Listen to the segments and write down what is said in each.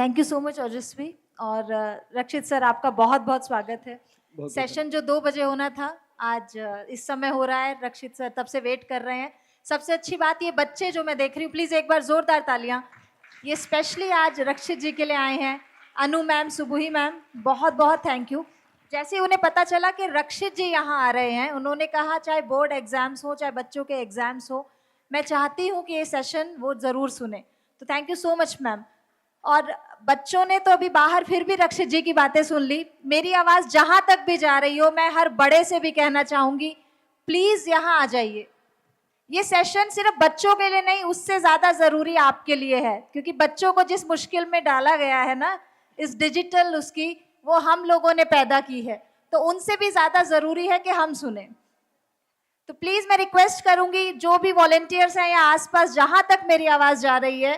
Thank you so much ओजस्वी। और रक्षित sir, आपका बहुत बहुत स्वागत है। सेशन जो 2 बजे होना था, आज इस समय हो रहा है। रक्षित सर तब से वेट कर रहे हैं। सबसे अच्छी बात, ये बच्चे जो मैं देख रही हूँ, प्लीज एक बार जोरदार तालियां। ये स्पेशली आज रक्षित जी के लिए आए हैं। अनु मैम, सुबुही मैम, बहुत बहुत थैंक यू। जैसे उन्हें पता चला कि रक्षित जी यहाँ आ रहे हैं, उन्होंने कहा चाहे बोर्ड एग्जाम्स हो, चाहे बच्चों के एग्जाम्स हो, मैं चाहती हूँ कि ये सेशन वो जरूर सुने। तो thank you so much ma'am. और बच्चों ने तो अभी बाहर फिर भी रक्षित जी की बातें सुन ली। मेरी आवाज जहां तक भी जा रही हो, मैं हर बड़े से भी कहना चाहूंगी, प्लीज यहाँ आ जाइए। ये सेशन सिर्फ बच्चों के लिए नहीं, उससे ज्यादा जरूरी आपके लिए है, क्योंकि बच्चों को जिस मुश्किल में डाला गया है ना, इस डिजिटल उसकी, वो हम लोगों ने पैदा की है। तो उनसे भी ज्यादा जरूरी है कि हम सुने। तो प्लीज मैं रिक्वेस्ट करूंगी, जो भी वॉलेंटियर्स हैं या आसपास, जहां तक मेरी आवाज जा रही है,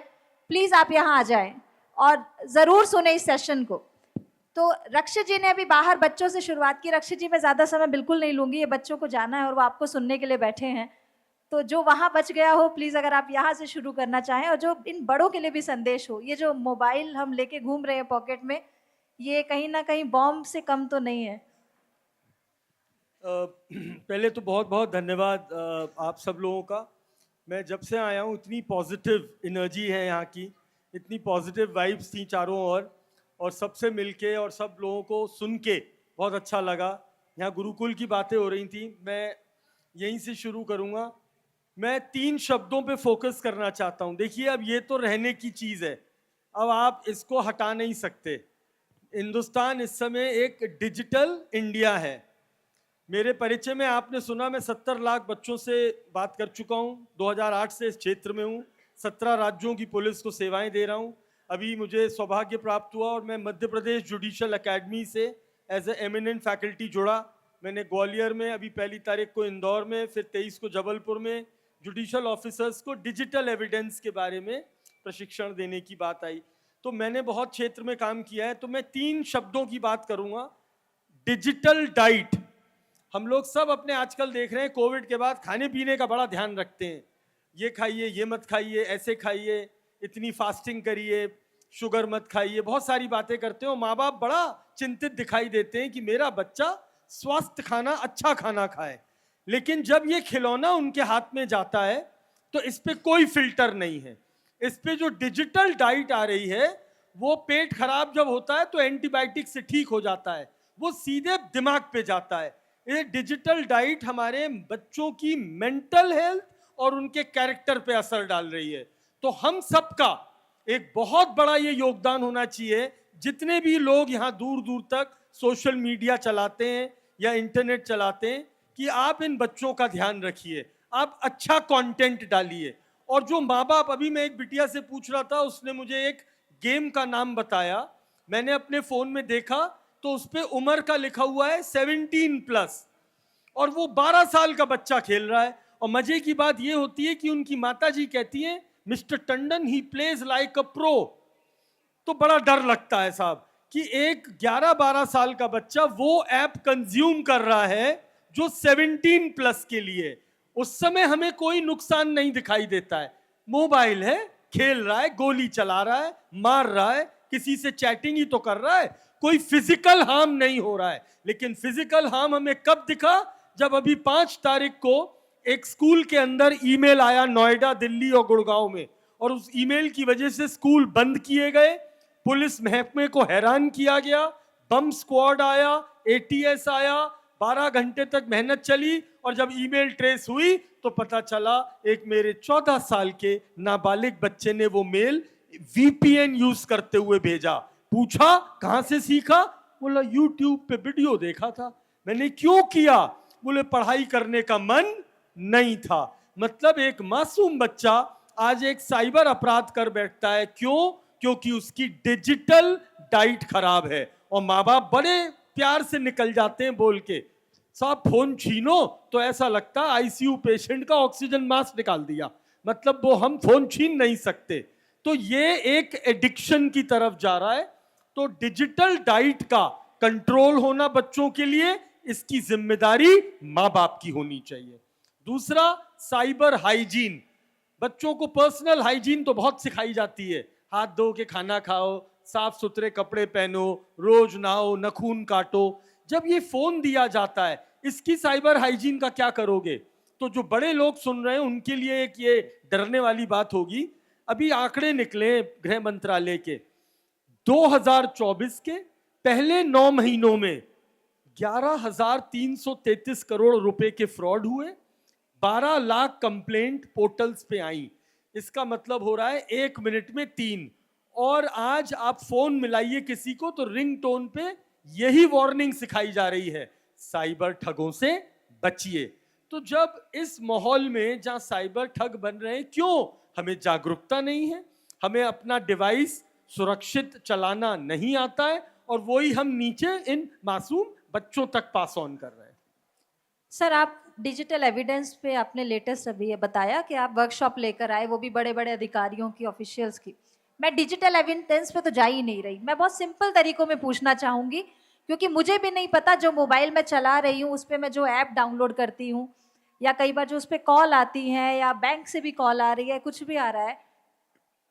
प्लीज आप यहाँ आ जाएं और जरूर सुने इस सेशन को। तो रक्षित जी ने अभी बाहर बच्चों से शुरुआत की। रक्षित जी, मैं ज्यादा समय बिल्कुल नहीं लूंगी, ये बच्चों को जाना है और वो आपको सुनने के लिए बैठे हैं। तो जो वहां बच गया हो, प्लीज अगर आप यहाँ से शुरू करना चाहें, और जो इन बड़ों के लिए भी संदेश हो। ये जो मोबाइल हम लेके घूम रहे हैं पॉकेट में, ये कहीं ना कहीं बॉम्ब से कम तो नहीं है। पहले तो बहुत बहुत धन्यवाद आप सब लोगों का। मैं जब से आया हूँ, इतनी पॉजिटिव एनर्जी है यहाँ की, इतनी पॉजिटिव वाइब्स थी चारों ओर, और सबसे मिलके और सब लोगों को सुन के बहुत अच्छा लगा। यहाँ गुरुकुल की बातें हो रही थी, मैं यहीं से शुरू करूँगा। मैं 3 शब्दों पे फोकस करना चाहता हूँ। देखिए, अब ये तो रहने की चीज़ है, अब आप इसको हटा नहीं सकते। हिंदुस्तान इस समय एक डिजिटल इंडिया है। मेरे परिचय में आपने सुना, मैं 70 लाख बच्चों से बात कर चुका हूँ। 2008 से इस क्षेत्र में हूँ। 17 राज्यों की पुलिस को सेवाएं दे रहा हूँ। अभी मुझे सौभाग्य प्राप्त हुआ और मैं मध्य प्रदेश जुडिशल एकेडमी से एज ए एमिनेंट फैकल्टी जुड़ा। मैंने ग्वालियर में अभी 1 तारीख को, इंदौर में, फिर 23 को जबलपुर में जुडिशल ऑफिसर्स को डिजिटल एविडेंस के बारे में प्रशिक्षण देने की बात आई। तो मैंने बहुत क्षेत्र में काम किया है। तो मैं 3 शब्दों की बात करूँगा। Digital diet. हम लोग सब अपने आजकल देख रहे हैं, कोविड के बाद खाने पीने का बड़ा ध्यान रखते हैं। ये खाइए, ये मत खाइए, ऐसे खाइए, इतनी फास्टिंग करिए, शुगर मत खाइए, बहुत सारी बातें करते हो। माँ बाप बड़ा चिंतित दिखाई देते हैं कि मेरा बच्चा स्वस्थ खाना, अच्छा खाना खाए। लेकिन जब ये खिलौना उनके हाथ में जाता है तो इस पे कोई फिल्टर नहीं है। इस पे जो डिजिटल डाइट आ रही है, वो पेट खराब जब होता है तो एंटीबायोटिक से ठीक हो जाता है, वो सीधे दिमाग पे जाता है। ये डिजिटल डाइट हमारे बच्चों की मेंटल हेल्थ और उनके कैरेक्टर पे असर डाल रही है। तो हम सबका एक बहुत बड़ा ये योगदान होना चाहिए, जितने भी लोग यहाँ दूर दूर तक सोशल मीडिया चलाते हैं या इंटरनेट चलाते हैं, कि आप इन बच्चों का ध्यान रखिए, आप अच्छा कंटेंट डालिए। और जो माँ बाप, अभी मैं एक बिटिया से पूछ रहा था, उसने मुझे एक गेम का नाम बताया। मैंने अपने फोन में देखा तो उस पर उम्र का लिखा हुआ है 17+, और वो 12 साल का बच्चा खेल रहा है। और मजे की बात ये होती है कि उनकी माताजी कहती हैं, mister Tandon he plays like a pro. तो बड़ा डर लगता है साहब कि एक 11-12 साल का बच्चा वो ऐप कंज्यूम कर रहा है जो 17+ के लिए। उस समय हमें कोई नुकसान नहीं दिखाई देता है। मोबाइल है, खेल रहा है, गोली चला रहा है, मार रहा है, किसी से चैटिंग ही तो कर रहा है, कोई फिजिकल हार्म नहीं हो रहा है। लेकिन फिजिकल हार्म हमें कब दिखा? जब अभी 5 तारीख को एक स्कूल के अंदर ईमेल आया, नोएडा, दिल्ली और गुड़गांव में, और उस ईमेल की वजह से स्कूल बंद किए गए, पुलिस महकमे को हैरान किया गया, बम स्क्वाड आया, एटीएस आया, 12 घंटे तक मेहनत चली, और जब ईमेल ट्रेस हुई तो पता चला एक मेरे 14 साल के नाबालिग बच्चे ने वो मेल वीपीएन यूज करते हुए भेजा। पूछा कहां से सीखा? बोला यूट्यूब पे वीडियो देखा था। मैंने क्यों किया? बोले पढ़ाई करने का मन नहीं था। मतलब एक मासूम बच्चा आज एक साइबर अपराध कर बैठता है। क्यों? क्योंकि उसकी डिजिटल डाइट खराब है। और माँ बाप बड़े प्यार से निकल जाते हैं बोल के, साहब फोन छीनो तो ऐसा लगता है आईसीयू पेशेंट का ऑक्सीजन मास्क निकाल दिया। मतलब वो हम फोन छीन नहीं सकते। तो ये एक एडिक्शन की तरफ जा रहा है। तो डिजिटल डाइट का कंट्रोल होना बच्चों के लिए, इसकी जिम्मेदारी माँ बाप की होनी चाहिए। दूसरा, साइबर हाइजीन। बच्चों को पर्सनल हाइजीन तो बहुत सिखाई जाती है, हाथ धो के खाना खाओ, साफ सुथरे कपड़े पहनो, रोज नहाओ, नखून काटो। जब ये फोन दिया जाता है, इसकी साइबर हाइजीन का क्या करोगे? तो जो बड़े लोग सुन रहे हैं उनके लिए एक ये डरने वाली बात होगी। अभी आंकड़े निकले गृह मंत्रालय के, 2024 के पहले 9 महीनों में 11,333 करोड़ रुपए के फ्रॉड हुए, 12 लाख कंप्लेंट पोर्टल्स पे आई। इसका मतलब हो रहा है 1 मिनट में 3। और आज आप फोन मिलाइए किसी को तो रिंग टोन पे यही वार्निंग सिखाई जा रही है, साइबर ठगों से बचिए। तो जब इस माहौल में जहां साइबर ठग बन रहे हैं, क्यों हमें जागरूकता नहीं है? हमें अपना डिवाइस सुरक्षित चलाना नहीं आता है, और वही हम नीचे इन मासूम बच्चों तक पास ऑन कर रहे हैं। सर, आप डिजिटल एविडेंस पे आपने लेटेस्ट अभी ये बताया कि आप वर्कशॉप लेकर आए, वो भी बड़े बड़े अधिकारियों की, ऑफिशियल्स की। मैं डिजिटल एविडेंस पे तो जा ही नहीं रही, मैं बहुत सिंपल तरीकों में पूछना चाहूंगी, क्योंकि मुझे भी नहीं पता जो मोबाइल में चला रही हूँ उस पर मैं जो ऐप डाउनलोड करती हूँ, या कई बार जो उस पर कॉल आती है, या बैंक से भी कॉल आ रही है, कुछ भी आ रहा है,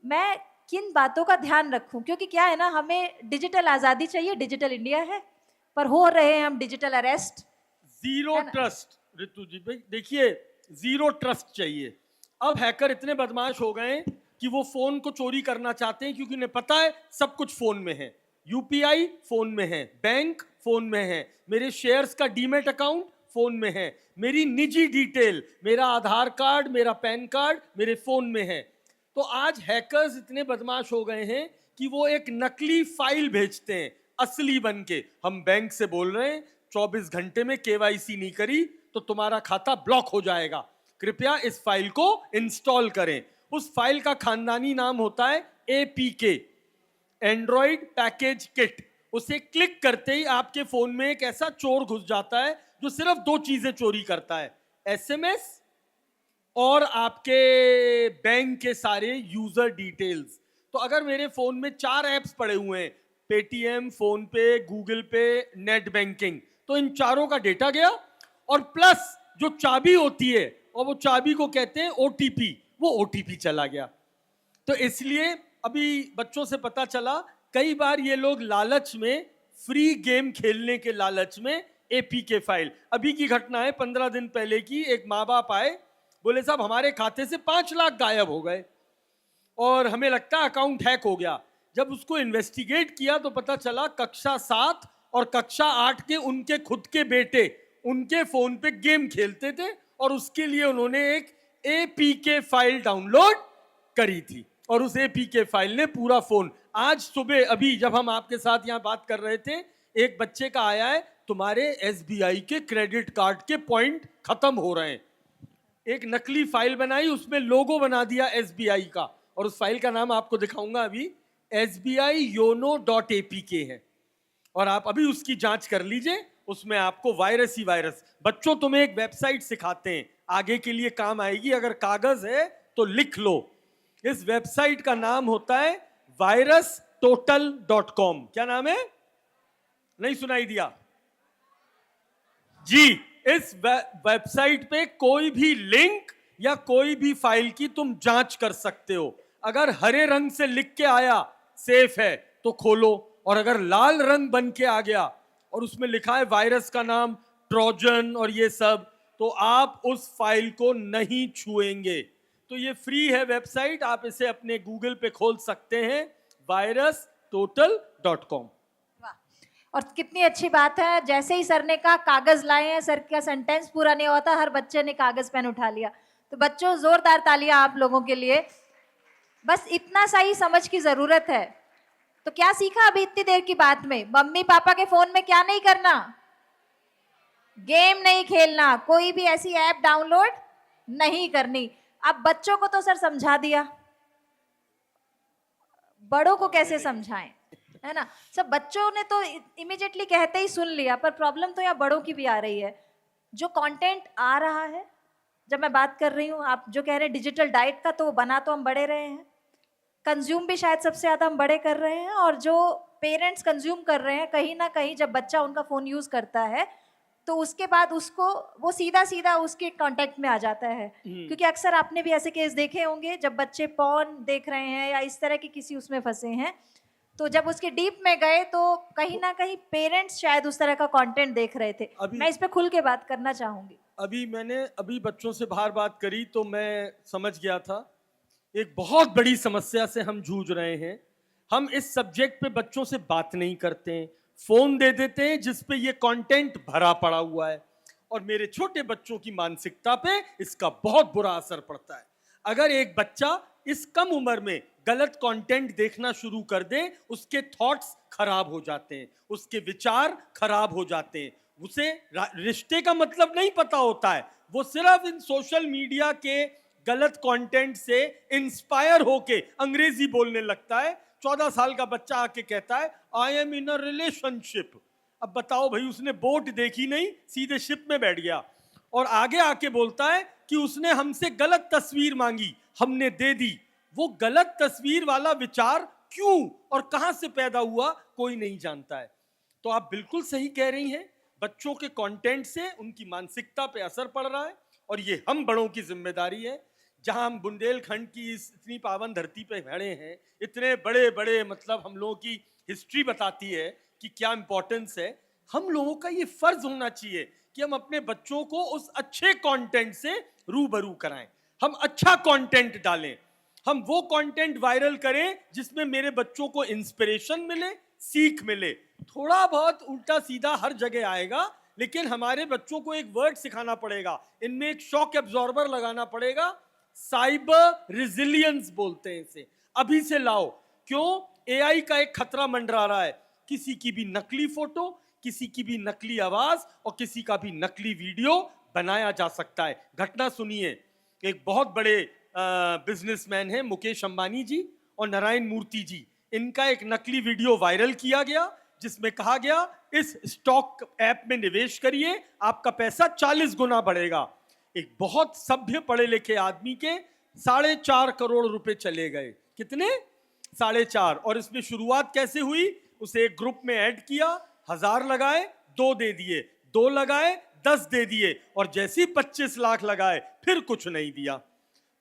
मैं किन बातों का ध्यान रखूं? क्योंकि क्या है ना, हमें डिजिटल आज़ादी चाहिए, डिजिटल इंडिया है, पर हो रहे हैं हम डिजिटल अरेस्ट। जीरो ट्रस्ट ऋतु जी, भाई देखिए, जीरो ट्रस्ट चाहिए। अब हैकर इतने बदमाश हो गए हैं कि वो फोन को चोरी करना चाहते हैं, क्योंकि उन्हें पता है सब कुछ फोन में है। यूपीआई फोन में है, बैंक फोन में है, मेरे शेयर्स का डीमेट अकाउंट फोन में है, मेरी निजी डिटेल, मेरा आधार कार्ड, मेरा पैन कार्ड मेरे फोन में है। तो आज हैकर्स इतने बदमाश हो गए हैं कि वो एक नकली फाइल भेजते हैं असली बन के। हम बैंक से बोल रहे हैं 24 घंटे में केवाईसी नहीं करी तो तुम्हारा खाता ब्लॉक हो जाएगा, कृपया इस फाइल को इंस्टॉल करें। उस फाइल का खानदानी नाम होता है एपीके, एंड्रॉइड पैकेज किट। उसे क्लिक करते ही आपके फोन में एक ऐसा चोर घुस जाता है जो सिर्फ 2 चीजें चोरी करता है, एसएमएस और आपके बैंक के सारे यूजर डिटेल्स। तो अगर मेरे फोन में 4 ऐप्स पड़े हुए हैं, पेटीएम, फोन पे, गूगल पे, नेट बैंकिंग, तो इन चारों का डेटा गया, और प्लस जो चाबी होती है, और वो चाबी को कहते हैं ओटीपी, वो ओटीपी चला गया। तो इसलिए अभी बच्चों से पता चला, कई बार ये लोग लालच में, फ्री गेम खेलने के लालच में एपीके फाइल। अभी की घटना है 15 दिन पहले की, एक माँ बाप आए, बोले साहब हमारे खाते से 5 लाख गायब हो गए और हमें लगता है अकाउंट हैक हो गया। जब उसको इन्वेस्टिगेट किया तो पता चला कक्षा 7 और कक्षा 8 के उनके खुद के बेटे उनके फोन पे गेम खेलते थे, और उसके लिए उन्होंने एक एपीके फाइल डाउनलोड करी थी, और उस एपीके फाइल ने पूरा फोन। आज सुबह अभी जब हम आपके साथ यहाँ बात कर रहे थे, एक बच्चे का आया है, तुम्हारे एसबीआई के क्रेडिट कार्ड के पॉइंट खत्म हो रहे हैं। एक नकली फाइल बनाई, उसमें लोगो बना दिया एसबीआई का, और उस फाइल का नाम आपको दिखाऊंगा अभी, SBI-YONO.APK है, और आप अभी उसकी जांच कर लीजिए। उसमें आपको वायरस ही वायरस। बच्चों, तुम्हें एक वेबसाइट सिखाते हैं, आगे के लिए काम आएगी, अगर कागज है तो लिख लो। इस वेबसाइट का नाम होता है virustotal.com। क्या नाम है? नहीं सुनाई दिया जी। इस वेबसाइट पे कोई भी लिंक या कोई भी फाइल की तुम जांच कर सकते हो। अगर हरे रंग से लिख के आया सेफ है तो खोलो, और अगर लाल रंग बन के आ गया और उसमें लिखा है वायरस का नाम, ट्रोजन और ये सब, तो आप उस फाइल को नहीं छुएंगे। तो ये फ्री है वेबसाइट, आप इसे अपने गूगल पे खोल सकते हैं, virustotal.com। और कितनी अच्छी बात है, जैसे ही सर ने कहा कागज लाए हैं, सर का सेंटेंस पूरा नहीं होता, हर बच्चे ने कागज पेन उठा लिया। तो बच्चों, जोरदार तालियां आप लोगों के लिए। बस इतना सा ही समझ की जरूरत है। तो क्या सीखा अभी इतनी देर की बात में? मम्मी पापा के फोन में क्या नहीं करना? गेम नहीं खेलना, कोई भी ऐसी ऐप डाउनलोड नहीं करनी। अब बच्चों को तो सर समझा दिया, बड़ों को कैसे समझाएं, है ना? सब बच्चों ने तो इमीडिएटली कहते ही सुन लिया, पर प्रॉब्लम तो यहाँ बड़ों की भी आ रही है। जो कंटेंट आ रहा है, जब मैं बात कर रही हूँ, आप जो कह रहे हैं डिजिटल डाइट का, तो बना तो हम बड़े रहे हैं, कंज्यूम भी शायद सबसे ज्यादा हम बड़े कर रहे हैं, और जो पेरेंट्स कंज्यूम कर रहे हैं, कहीं ना कहीं जब बच्चा उनका फोन यूज करता है तो उसके बाद उसको वो सीधा सीधा उसके कांटेक्ट में आ जाता है। क्योंकि अक्सर आपने भी ऐसे केस देखे होंगे जब बच्चे पॉर्न देख रहे हैं या इस तरह की किसी उसमें फंसे हैं, तो जब उसके डीप में गए तो कहीं ना कहीं पेरेंट्स शायद उस तरह का कंटेंट देख रहे थे। अभी मैं इस पे खुल के बात करना चाहूंगी। अभी बच्चों से बाहर बात करी तो मैं समझ गया था एक बहुत बड़ी समस्या से हम जूझ रहे हैं। हम इस सब्जेक्ट पे बच्चों से बात नहीं करते हैं, फोन दे देते हैं जिस पे ये कंटेंट भरा पड़ा हुआ है, और मेरे छोटे बच्चों की मानसिकता पे इसका बहुत बुरा असर पड़ता है। अगर एक बच्चा इस कम उम्र में गलत कंटेंट देखना शुरू कर दे, उसके थॉट्स खराब हो जाते हैं, उसके विचार खराब हो जाते हैं, उसे रिश्ते का मतलब नहीं पता होता है, वो सिर्फ इन सोशल मीडिया के गलत कंटेंट से इंस्पायर होके अंग्रेजी बोलने लगता है। 14 साल का बच्चा आके कहता है I am in a relationship. अब बताओ भाई, उसने बोट देखी नहीं, सीधे शिप में बैठ गया, और आगे आके बोलता है कि उसने हमसे गलत तस्वीर मांगी, हमने दे दी। वो गलत तस्वीर वाला विचार क्यों और कहां से पैदा हुआ कोई नहीं जानता है। तो आप बिल्कुल सही कह रही हैं, बच्चों के कंटेंट से उनकी मानसिकता पे असर पड़ रहा है, और ये हम बड़ों की जिम्मेदारी है। जहां हम बुंदेलखंड की इस इतनी पावन धरती पे खड़े हैं, इतने बड़े बड़े मतलब हम लोगों की हिस्ट्री बताती है कि क्या इंपॉर्टेंस है। हम लोगों का ये फर्ज होना चाहिए कि हम अपने बच्चों को उस अच्छे कंटेंट से रूबरू कराएं, हम अच्छा कंटेंट डालें, हम वो कंटेंट वायरल करें जिसमें मेरे बच्चों को इंस्पिरेशन मिले, सीख मिले। थोड़ा बहुत उल्टा सीधा हर जगह आएगा, लेकिन हमारे बच्चों को एक वर्ड सिखाना पड़ेगा, इनमें एक शॉक एब्जॉर्बर लगाना पड़ेगा, साइबर रिजिलियंस बोलते हैं इसे, अभी से लाओ। क्यों? एआई का एक खतरा मंडरा रहा है, किसी की भी नकली फोटो, किसी की भी नकली आवाज और किसी का भी नकली वीडियो बनाया जा सकता है। घटना सुनिए, एक बहुत बड़े बिजनेसमैन हैं मुकेश अंबानी जी और नारायण मूर्ति जी, इनका एक नकली वीडियो वायरल किया गया जिसमें कहा गया इस स्टॉक ऐप में निवेश करिए, आपका पैसा 40 गुना बढ़ेगा। एक बहुत सभ्य पढ़े लिखे आदमी के 4.5 करोड़ रुपए चले गए। कितने? 4.5। और इसमें शुरुआत कैसे हुई? उसे एक ग्रुप में ऐड किया, 1000 लगाए, 2 दे दिए, 2 लगाए, 10 दे दिए, और जैसे ही 25 लाख लगाए फिर कुछ नहीं दिया,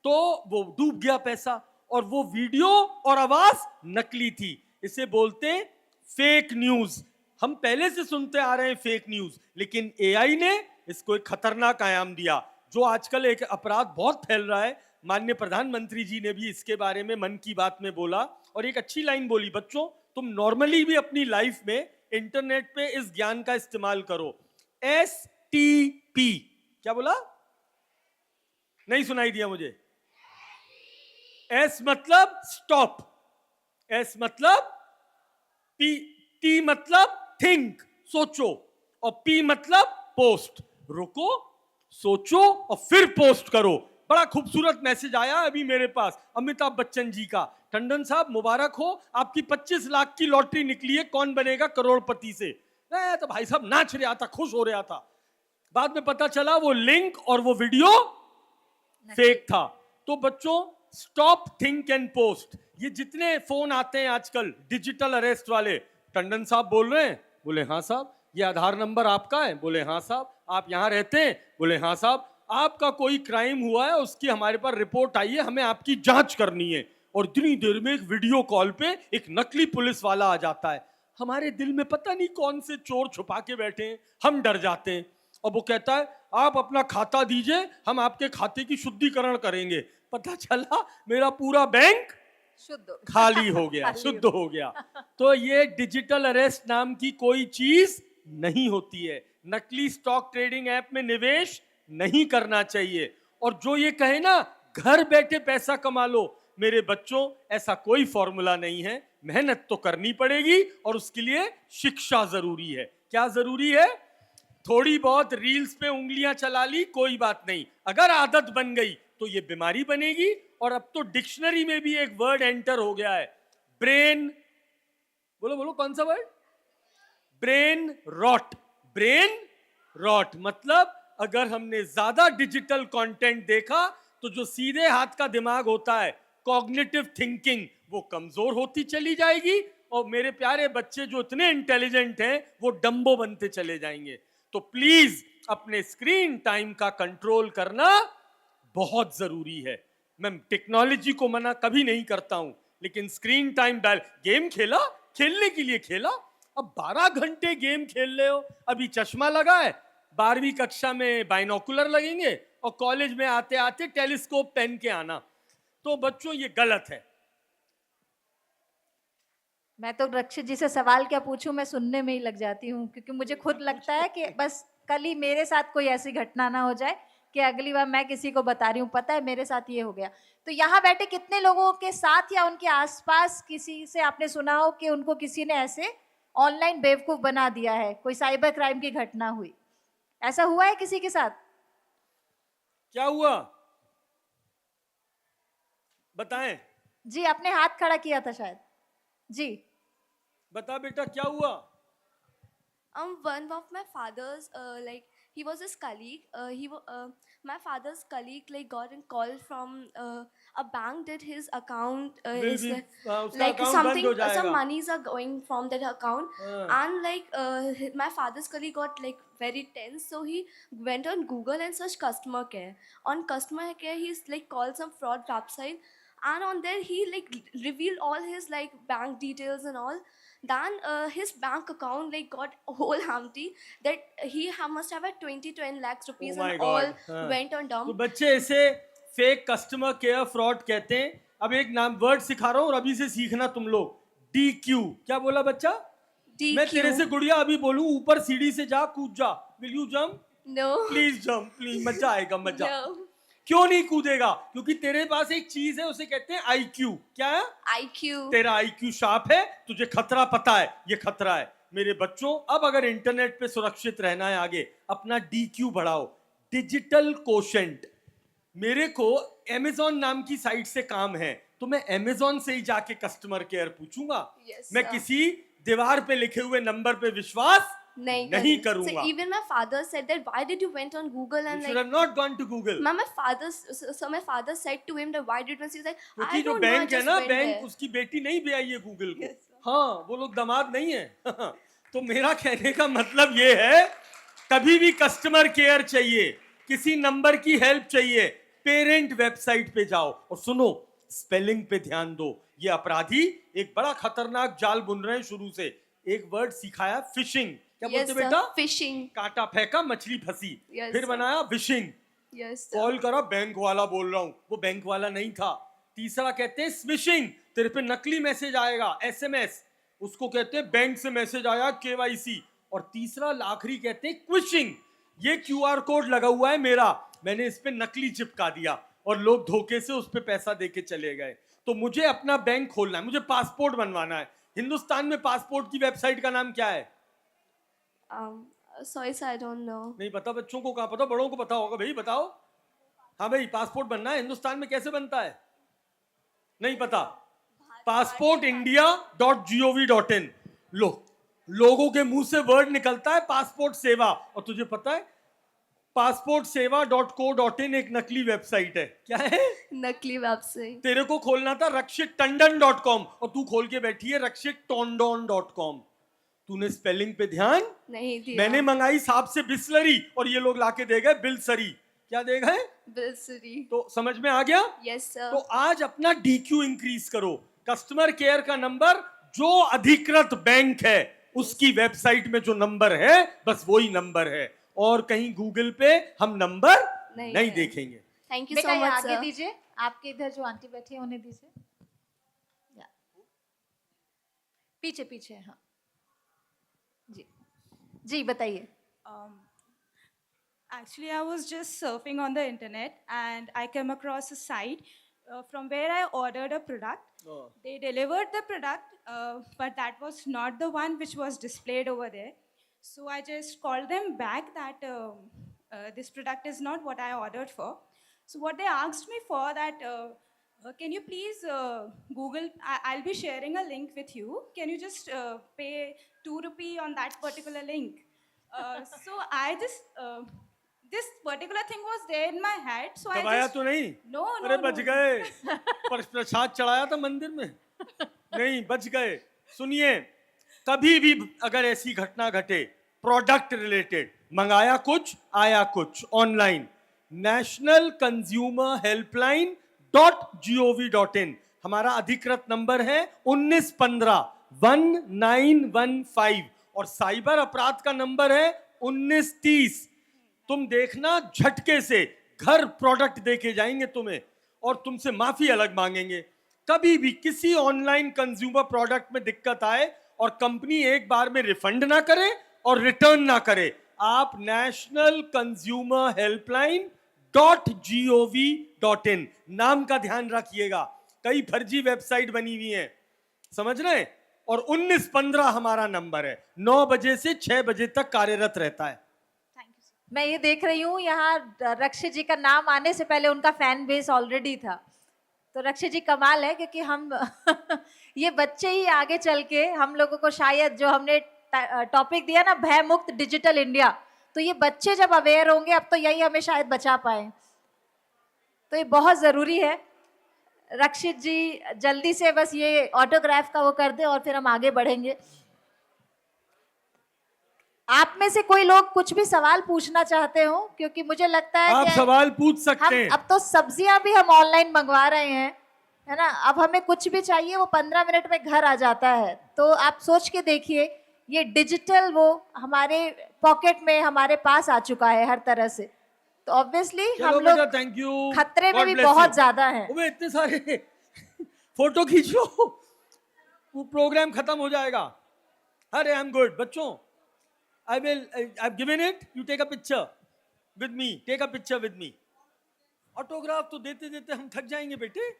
तो वो डूब गया पैसा। और वो वीडियो और आवाज नकली थी। इसे बोलते हैं फेक न्यूज। हम पहले से सुनते आ रहे हैं फेक न्यूज, लेकिन एआई ने इसको एक खतरनाक आयाम दिया, जो आजकल एक अपराध बहुत फैल रहा है। माननीय प्रधानमंत्री जी ने भी इसके बारे में मन की बात में बोला, और एक अच्छी लाइन बोली, बच्चों तुम नॉर्मली भी अपनी लाइफ में इंटरनेट पे इस ज्ञान का इस्तेमाल करो। STP, क्या बोला? नहीं सुनाई दिया मुझे। S मतलब स्टॉप, S मतलब P, T मतलब थिंक, सोचो, और P मतलब पोस्ट, रुको, सोचो और फिर पोस्ट करो। बड़ा खूबसूरत मैसेज आया अभी मेरे पास अमिताभ बच्चन जी का, टंडन साहब मुबारक हो, आपकी 25 लाख की लॉटरी निकली है, कौन बनेगा करोड़पति से। तो भाई साहब नाच रहा था, खुश हो रहा था। बाद में पता चला वो लिंक और वो वीडियो फेक था। तो बच्चों, स्टॉप, थिंक एंड पोस्ट। ये जितने फोन आते हैं आजकल डिजिटल अरेस्ट वाले, टंडन साहब बोल रहे हैं, बोले हाँ साहब, ये आधार नंबर आपका है, बोले हाँ साहब, आप यहां रहते हैं, बोले हाँ साहब, आपका कोई क्राइम हुआ है उसकी हमारे पास रिपोर्ट आई है, हमें आपकी जांच करनी है। और इतनी देर में एक वीडियो कॉल पे एक नकली पुलिस वाला आ जाता है। हमारे दिल में पता नहीं कौन से चोर छुपा के बैठे हैं, हम डर जाते हैं। और वो कहता है आप अपना खाता दीजिए, हम आपके खाते की शुद्धिकरण करेंगे। पता चला मेरा पूरा बैंक शुद्ध खाली हो गया, शुद्ध हो गया। तो ये डिजिटल अरेस्ट नाम की कोई चीज नहीं होती है। नकली स्टॉक ट्रेडिंग ऐप में निवेश नहीं करना चाहिए। और जो ये कहे ना घर बैठे पैसा कमा लो, मेरे बच्चों ऐसा कोई फॉर्मूला नहीं है। मेहनत तो करनी पड़ेगी और उसके लिए शिक्षा जरूरी है। क्या जरूरी है? थोड़ी बहुत रील्स पे उंगलियां चला ली कोई बात नहीं, अगर आदत बन गई तो ये बीमारी बनेगी। और अब तो डिक्शनरी में भी एक वर्ड एंटर हो गया है, ब्रेन, बोलो बोलो कौन सा word? Brain rot. Brain rot मतलब अगर हमने ज्यादा डिजिटल कंटेंट देखा तो जो सीधे हाथ का दिमाग होता है, कॉग्निटिव थिंकिंग, वो कमजोर होती चली जाएगी। और मेरे प्यारे बच्चे जो इतने इंटेलिजेंट हैं वो डम्बो बनते चले जाएंगे। तो प्लीज अपने स्क्रीन टाइम का कंट्रोल करना बहुत जरूरी है। मैं टेक्नोलॉजी को मना कभी नहीं करता हूं, लेकिन स्क्रीन टाइम गेम खेला, खेलने के लिए खेला, अब 12 घंटे गेम खेल रहे हो। अभी चश्मा लगा है, 12वीं कक्षा में बाइनोकुलर लगेंगे और कॉलेज में आते आते टेलीस्कोप पहन के आना। तो बच्चों ये गलत है। मैं तो रक्षित जी से सवाल क्या पूछूं, मैं सुनने में ही लग जाती हूँ, क्योंकि मुझे खुद लगता है कि बस कल ही मेरे साथ कोई ऐसी घटना ना हो जाए कि अगली बार मैं किसी को बता रही हूँ, पता है मेरे साथ ये हो गया। तो यहाँ बैठे कितने लोगों के साथ या उनके आसपास किसी से आपने सुना हो कि उनको किसी ने ऐसे ऑनलाइन बेवकूफ बना दिया है, कोई साइबर क्राइम की घटना हुई, ऐसा हुआ है किसी के साथ? क्या हुआ बताएं। जी, आपने हाथ खड़ा किया था शायद। जी, बता बेटा क्या हुआ। One of my father's like he was his colleague. My father's colleague like got a call from a bank that his account Will is be, उसका like account something बंद हो some जाएगा। monies are going from that account, हाँ। and like my father's colleague got like very tense, so he went on Google and searched customer care. On customer care, he's like called some fraud website, and on there he like revealed all his like bank details and all. Then his bank account like got whole empty, that he must have had 20 lakhs rupees Oh my and all God, हाँ। went on तो dump. बच्चे ऐसे fake customer care fraud कहते हैं। अब एक नाम word सिखा रहा हूं और अभी से सीखना तुम लोग। DQ क्या बोला बच्चा? मैं तेरे से DQ. गुड़िया अभी बोलूं ऊपर सीढ़ी से जा, कूद जा। Will you jump? No. Please jump please, मजा आएगा मजा। No. क्यों नहीं कूदेगा? क्योंकि तेरे पास एक चीज है, उसे कहते हैं IQ। क्या है? IQ. तेरा IQ शार्प है, तुझे खतरा पता है, ये खतरा है। मेरे बच्चों, अब अगर इंटरनेट पे सुरक्षित रहना है आगे, अपना DQ बढ़ाओ, डिजिटल कोशेंट। मेरे को Amazon नाम की साइट से काम है, तो मैं Amazon से ही जाके कस्टमर केयर पूछूंगा। Yes, मैं sir. किसी दीवार पे लिखे हुए नंबर पे विश्वास नहीं करूंगा। So even my father said that why did you went on Google You and should like have not gone to Google. my father said to him that why did you? He said क्योंकि I जो don't know, I bank है just ना, went bank there. उसकी बेटी नहीं भी आई है Google को। Yes, sir. हाँ, वो लोग दामाद नहीं है। तो मेरा कहने का मतलब ये है, कभी भी कस्टमर केयर चाहिए, किसी नंबर की हेल्प चाहिए, पेरेंट वेबसाइट पे जाओ और सुनो, स्पेलिंग पे ध्यान दो। ये अपराधी एक बड़ा खतरनाक जाल बुन रहे हैं शुरू से। एक वर्ड सिखाया, फिशिंग। क्या Yes, बोलते sir. बेटा? Fishing. कांटा फेंका, मछली फंसी। Yes, फिर sir. बनाया विशिंग। Yes, sir. कॉल करा, बैंक वाला बोल रहा हूं, वो बैंक वाला नहीं था। तीसरा कहते हैं स्विशिंग, तेरे पे नकली मैसेज आएगा, SMS, उसको कहते हैं बैंक से मैसेज आया, KYC। और तीसरा आखिरी कहते हैं क्विशिंग, ये QR कोड लगा हुआ है मेरा, मैंने इस पे नकली चिपका दिया और लोग धोखे से उस पे पैसा देके चले गए। तो मुझे अपना बैंक खोलना है, मुझे पासपोर्ट बनवाना है। हिंदुस्तान में पासपोर्ट की वेबसाइट का नाम क्या है? Sorry, sir, I don't know. नहीं पता? बच्चों को कहाँ पता, बड़ों को पता होगा। भाई बताओ। हाँ भाई, पासपोर्ट बनना है हिंदुस्तान में, कैसे बनता है? नहीं पता? passportindia.gov.in। लो, लोगों के मुंह से वर्ड निकलता है पासपोर्ट सेवा, और तुझे पता है passportseva.co.in एक नकली वेबसाइट है। क्या है? नकली वेबसाइट। तेरे को खोलना था rakshitTandon.com और तू खोल के बैठी है rakshitTondon.com। तूने स्पेलिंग पे ध्यान नहीं दिया। मैंने मंगाई साहब से बिस्लरी और ये लोग लाके दे गए बिलसरी। क्या दे गए? बिलसरी। तो समझ में आ गया? Yes sir. तो आज अपना DQ इंक्रीज करो। कस्टमर केयर का नंबर जो अधिकृत बैंक है उसकी वेबसाइट में जो नंबर है बस वही नंबर है, और कहीं गूगल पे हम नंबर नहीं देखेंगे। थैंक यू बेटा सो ये मच आगे सर। दीजिए, आपके इधर जो आंटी बैठी है उन्हें दीजिए। या। पीछे पीछे, हाँ जी जी बताइए। Actually, I was just surfing on the internet and I came across a site from where I ordered a product. Oh. They delivered the product, but that was not the one which was displayed over there. So I just called them back that this product is not what I ordered for. So what they asked me for that, can you please Google, I'll be sharing a link with you. Can you just pay 2 rupee on that particular link? So I just, this particular thing was there in my head. So I दबाया just, तो नहीं? no, अरे no, बच no. गए। पर प्रसाद चढ़ाया था मंदिर में? नहीं, बच गए। सुनिए, कभी भी अगर ऐसी घटना घटे, प्रोडक्ट रिलेटेड, मंगाया कुछ आया कुछ online, national consumer helpline .gov.in हमारा अधिकृत नंबर है 1915। 1915 और साइबर अपराध का नंबर है 1930। तुम देखना झटके से घर प्रोडक्ट देके जाएंगे तुम्हें और तुमसे माफी अलग मांगेंगे। कभी भी किसी ऑनलाइन कंज्यूमर प्रोडक्ट में दिक्कत आए और कंपनी एक बार में रिफंड ना करे और रिटर्न ना करे, आप nationalconsumerhelpline.gov.in नाम का ध्यान रखिएगा। कई फर्जी वेबसाइट बनी हुई हैं, समझ रहे हैं? और 1915 हमारा नंबर है, 9 बजे से 6 बजे तक कार्यरत रहता है। मैं ये देख रही हूँ यहाँ रक्षित जी का नाम आने से पहले उनका फैन बेस ऑलरेडी था। तो रक्षित जी कमाल है, क्योंकि हम ये बच्चे ही आगे चल के हम लोगों को शायद जो हमने टॉपिक दिया ना, भय मुक्त डिजिटल इंडिया, तो ये बच्चे जब अवेयर होंगे अब तो यही हमें शायद बचा पाए। तो ये बहुत ज़रूरी है। रक्षित जी जल्दी से बस ये ऑटोग्राफ का वो कर दे और फिर हम आगे बढ़ेंगे। आप में से कोई लोग कुछ भी सवाल पूछना चाहते हो? क्योंकि मुझे लगता है आप कि सवाल पूछ सकते हम हैं। अब तो सब्जियां भी हम ऑनलाइन मंगवा रहे हैं, है ना? अब हमें कुछ भी चाहिए वो 15 मिनट में घर आ जाता है। तो आप सोच के देखिए, ये डिजिटल वो हमारे पॉकेट में हमारे पास आ चुका है हर तरह से। तो ऑब्वियसली हम लोग थैंक यू, खतरे में भी बहुत ज्यादा हैं। वो इतने सारे फोटो खींचो, वो प्रोग्राम खत्म हो जाएगा। अरे आई एम गुड बच्चों, I've given it, you take a picture with me, take a picture with me। Autograph तो देते देते हम थक जाएंगे बेटे,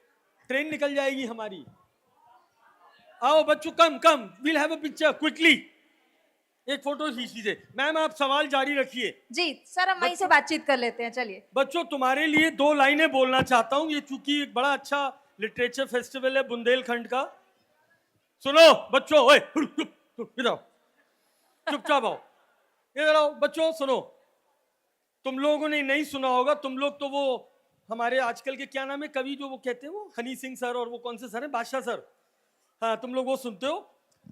ट्रेन निकल जाएगी हमारी। आओ बच्चों, कम we'll have a picture quickly। एक फोटो खींच लीजिए। मैम आप सवाल जारी रखिए। जी सर, हम वहीं से बातचीत कर लेते हैं, चलिए। बच्चों तुम्हारे लिए 2 लाइनें बोलना चाहता हूं, ये चूंकि एक बड़ा अच्छा लिटरेचर फेस्टिवल है बुंदेलखंड का। सुनो बच्चों, ओए इधर आओ, चुपचाप आओ, इधर आओ बच्चों, सुनो। तुम लोगों ने नहीं सुना होगा, तुम लोग तो वो हमारे आजकल के क्या नाम है कवि जो वो कहते हैं, वो हनी सिंह सर और वो कौन से सर हैं, बादशाह सर, हाँ तुम लोग वो सुनते हो।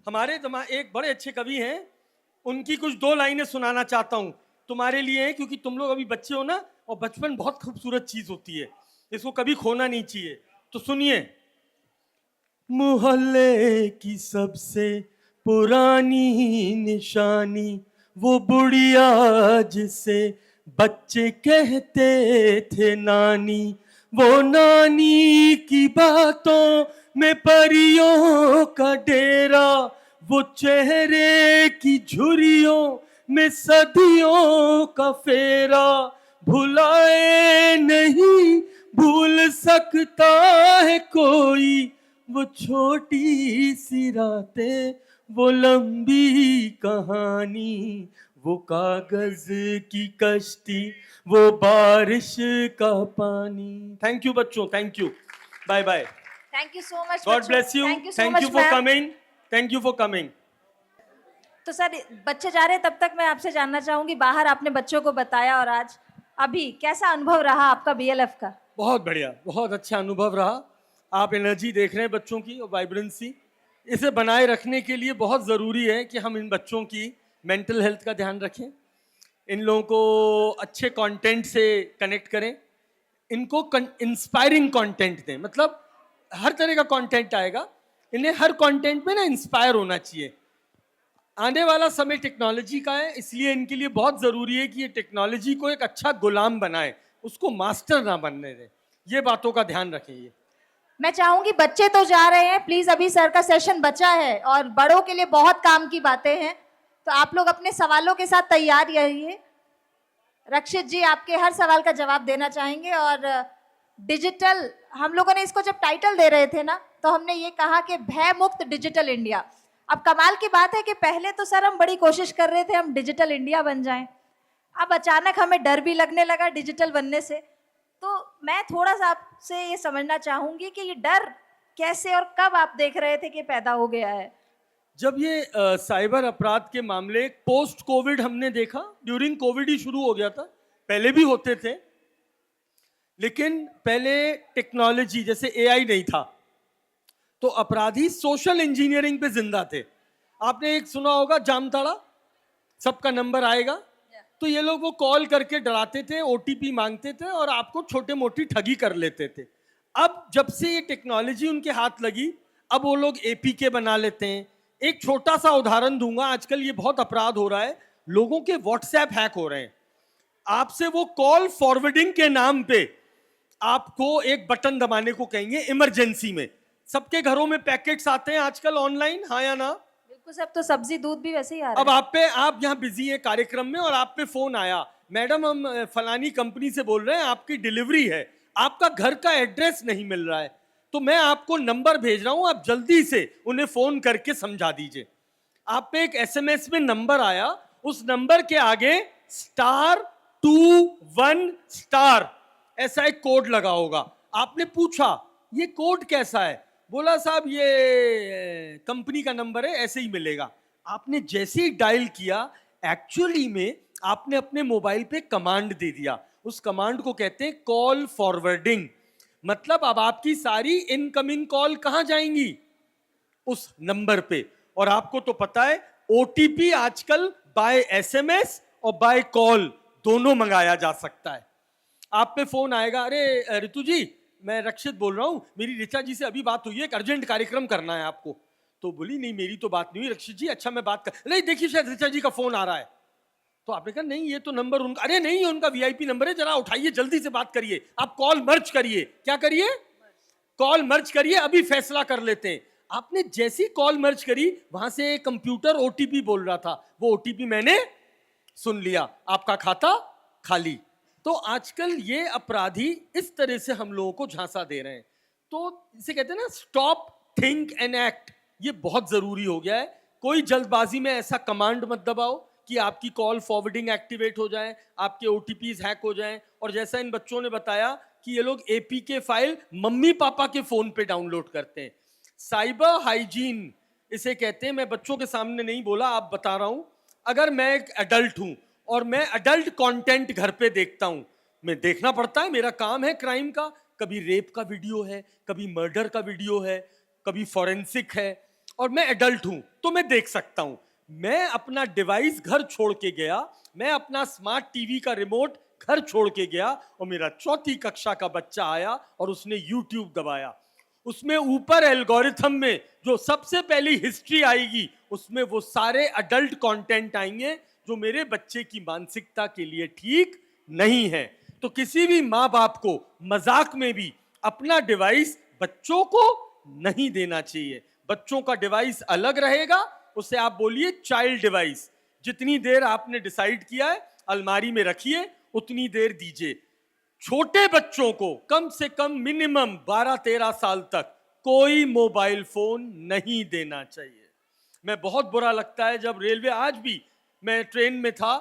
हमारे एक बड़े अच्छे कवि हैं, उनकी कुछ 2 लाइनें सुनाना चाहता हूँ तुम्हारे लिए, क्योंकि तुम लोग अभी बच्चे हो ना, और बचपन बहुत खूबसूरत चीज होती है, इसको कभी खोना नहीं चाहिए। तो सुनिए। मोहल्ले की सबसे पुरानी निशानी वो बुढ़िया जिसे बच्चे कहते थे नानी, वो नानी की बातों में परियों का डेरा, वो चेहरे की झुर्रियों में सदियों का फेरा, भुलाए नहीं भूल सकता है कोई वो छोटी सी रातें, वो लंबी कहानी, वो कागज की कश्ती, वो बारिश का पानी। थैंक यू बच्चों, thank you, bye bye, thank you so much. God bless you, thank you for coming, thank you for coming. तो सर बच्चे जा रहे हैं, तब तक मैं आपसे जानना चाहूंगी, बाहर आपने बच्चों को बताया और आज अभी कैसा अनुभव रहा आपका बीएलएफ का? बहुत बढ़िया, बहुत अच्छा अनुभव रहा। आप एनर्जी देख रहे हैं बच्चों की और वाइब्रेंसी, इसे बनाए रखने के लिए बहुत ज़रूरी है कि हम इन बच्चों की मेंटल हेल्थ का ध्यान रखें, इन लोगों को अच्छे कंटेंट से कनेक्ट करें, इनको इंस्पायरिंग कंटेंट दें। मतलब हर तरह का कंटेंट आएगा, इन्हें हर कंटेंट में ना इंस्पायर होना चाहिए। आने वाला समय टेक्नोलॉजी का है, इसलिए इनके लिए बहुत ज़रूरी है कि ये टेक्नोलॉजी को एक अच्छा गुलाम बनाए, उसको मास्टर ना बनने दें। ये बातों का ध्यान रखें। ये मैं चाहूंगी, बच्चे तो जा रहे हैं, प्लीज अभी सर का सेशन बचा है और बड़ों के लिए बहुत काम की बातें हैं, तो आप लोग अपने सवालों के साथ तैयार रहिए। रक्षित जी आपके हर सवाल का जवाब देना चाहेंगे। और डिजिटल, हम लोगों ने इसको जब टाइटल दे रहे थे ना, तो हमने ये कहा कि भय मुक्त डिजिटल इंडिया। अब कमाल की बात है कि पहले तो सर हम बड़ी कोशिश कर रहे थे हम डिजिटल इंडिया बन जाएं, अब अचानक हमें डर भी लगने लगा डिजिटल बनने से। तो मैं थोड़ा सा आपसे ये समझना चाहूंगी कि ये डर कैसे और कब आप देख रहे थे कि पैदा हो गया है? जब ये साइबर अपराध के मामले पोस्ट कोविड हमने देखा, ड्यूरिंग कोविड ही शुरू हो गया था, पहले भी होते थे, लेकिन पहले टेक्नोलॉजी जैसे एआई नहीं था, तो अपराधी सोशल इंजीनियरिंग पे जिंदा थे। आपने एक सुना होगा जामताड़ा, सबका नंबर आएगा, तो ये लोग वो कॉल करके डराते थे, ओटीपी मांगते थे और आपको छोटे मोटी ठगी कर लेते थे। अब जब से ये टेक्नोलॉजी उनके हाथ लगी, अब वो लोग एपीके बना लेते हैं, एक छोटा सा उदाहरण दूंगा। आजकल ये बहुत अपराध हो रहा है, लोगों के व्हाट्सएप हैक हो रहे हैं। आपसे वो कॉल फॉरवर्डिंग के नाम पे आपको एक बटन दबाने को कहेंगे इमरजेंसी में। सबके घरों में पैकेट्स आते हैं आजकल ऑनलाइन, हाँ या ना? बिल्कुल, सब तो सब्जी दूध भी वैसे ही आ अब रहा है। आप यहाँ बिजी हैं कार्यक्रम में और आप पे फोन आया, मैडम हम फलानी कंपनी से बोल रहे हैं, आपकी डिलीवरी है, आपका घर का एड्रेस नहीं मिल रहा है, तो मैं आपको नंबर भेज रहा हूं, आप जल्दी से उन्हें फोन करके समझा दीजिए। आप पे एक एसएमएस में नंबर आया, उस नंबर के आगे *21* ऐसा एक कोड लगा होगा। आपने पूछा ये कोड कैसा है, बोला साहब ये कंपनी का नंबर है, ऐसे ही मिलेगा। आपने जैसे ही डायल किया, एक्चुअली में आपने अपने मोबाइल पे कमांड दे दिया। उस कमांड को कहते हैं कॉल फॉरवर्डिंग। मतलब अब आपकी सारी इनकमिंग कॉल कहां जाएंगी? उस नंबर पे। और आपको तो पता है ओटीपी आजकल बाय एसएमएस और बाय कॉल दोनों मंगाया जा सकता है। आप पे फोन आएगा, अरे रितु जी मैं रक्षित बोल रहा हूं, मेरी ऋचा जी से अभी बात हुई है, एक अर्जेंट कार्यक्रम करना है आपको। तो बोली नहीं मेरी तो बात नहीं हुई रक्षित जी, अच्छा मैं बात कर, नहीं देखिए शायद ऋचा जी का फोन आ रहा है। तो आपने कहा नहीं ये तो नंबर उनका, अरे नहीं उनका वीआईपी नंबर है, जरा उठाइए जल्दी से बात करिए, आप कॉल मर्ज करिए। क्या करिए? कॉल मर्ज करिए, अभी फैसला कर लेते हैं। आपने जैसी कॉल मर्ज करी, वहां से कंप्यूटर ओटीपी बोल रहा था, वो ओटीपी मैंने सुन लिया, आपका खाता खाली। तो आजकल ये अपराधी इस तरह से हम लोगों को झांसा दे रहे हैं। तो इसे कहते हैं ना स्टॉप थिंक एंड एक्ट, ये बहुत जरूरी हो गया है। कोई जल्दबाजी में ऐसा कमांड मत दबाओ कि आपकी कॉल फॉरवर्डिंग एक्टिवेट हो जाए, आपके ओटीपीज हैक हो जाएं। और जैसा इन बच्चों ने बताया कि ये लोग एपीके फाइल मम्मी पापा के फोन पे डाउनलोड करते हैं। साइबर हाइजीन इसे कहते हैं। मैं बच्चों के सामने नहीं बोला, आप बता रहा हूं। अगर मैं एक एडल्ट हूं और मैं एडल्ट कंटेंट घर पे देखता हूं, मैं देखना पड़ता है, मेरा काम है क्राइम का, कभी रेप का वीडियो है, कभी मर्डर का वीडियो है, कभी फॉरेंसिक है, और मैं एडल्ट हूं तो मैं देख सकता हूं। मैं अपना डिवाइस घर छोड़ के गया, मैं अपना स्मार्ट टीवी का रिमोट घर छोड़ के गया, और मेरा 4th कक्षा का बच्चा आया और उसने यूट्यूब दबाया। उसमें ऊपर एल्गोरिथम में जो सबसे पहली हिस्ट्री आएगी, उसमें वो सारे अडल्ट कंटेंट आएंगे जो मेरे बच्चे की मानसिकता के लिए ठीक नहीं है। तो किसी भी माँ बाप को मजाक में भी अपना डिवाइस बच्चों को नहीं देना चाहिए। बच्चों का डिवाइस अलग रहेगा, उसे आप बोलिए चाइल्ड डिवाइस। जितनी देर आपने डिसाइड किया है अलमारी में रखिए, उतनी देर दीजिए। छोटे बच्चों को कम से कम मिनिमम 12-13 साल तक कोई मोबाइल फोन नहीं देना चाहिए। मैं बहुत बुरा लगता है जब रेलवे, आज भी मैं ट्रेन में था,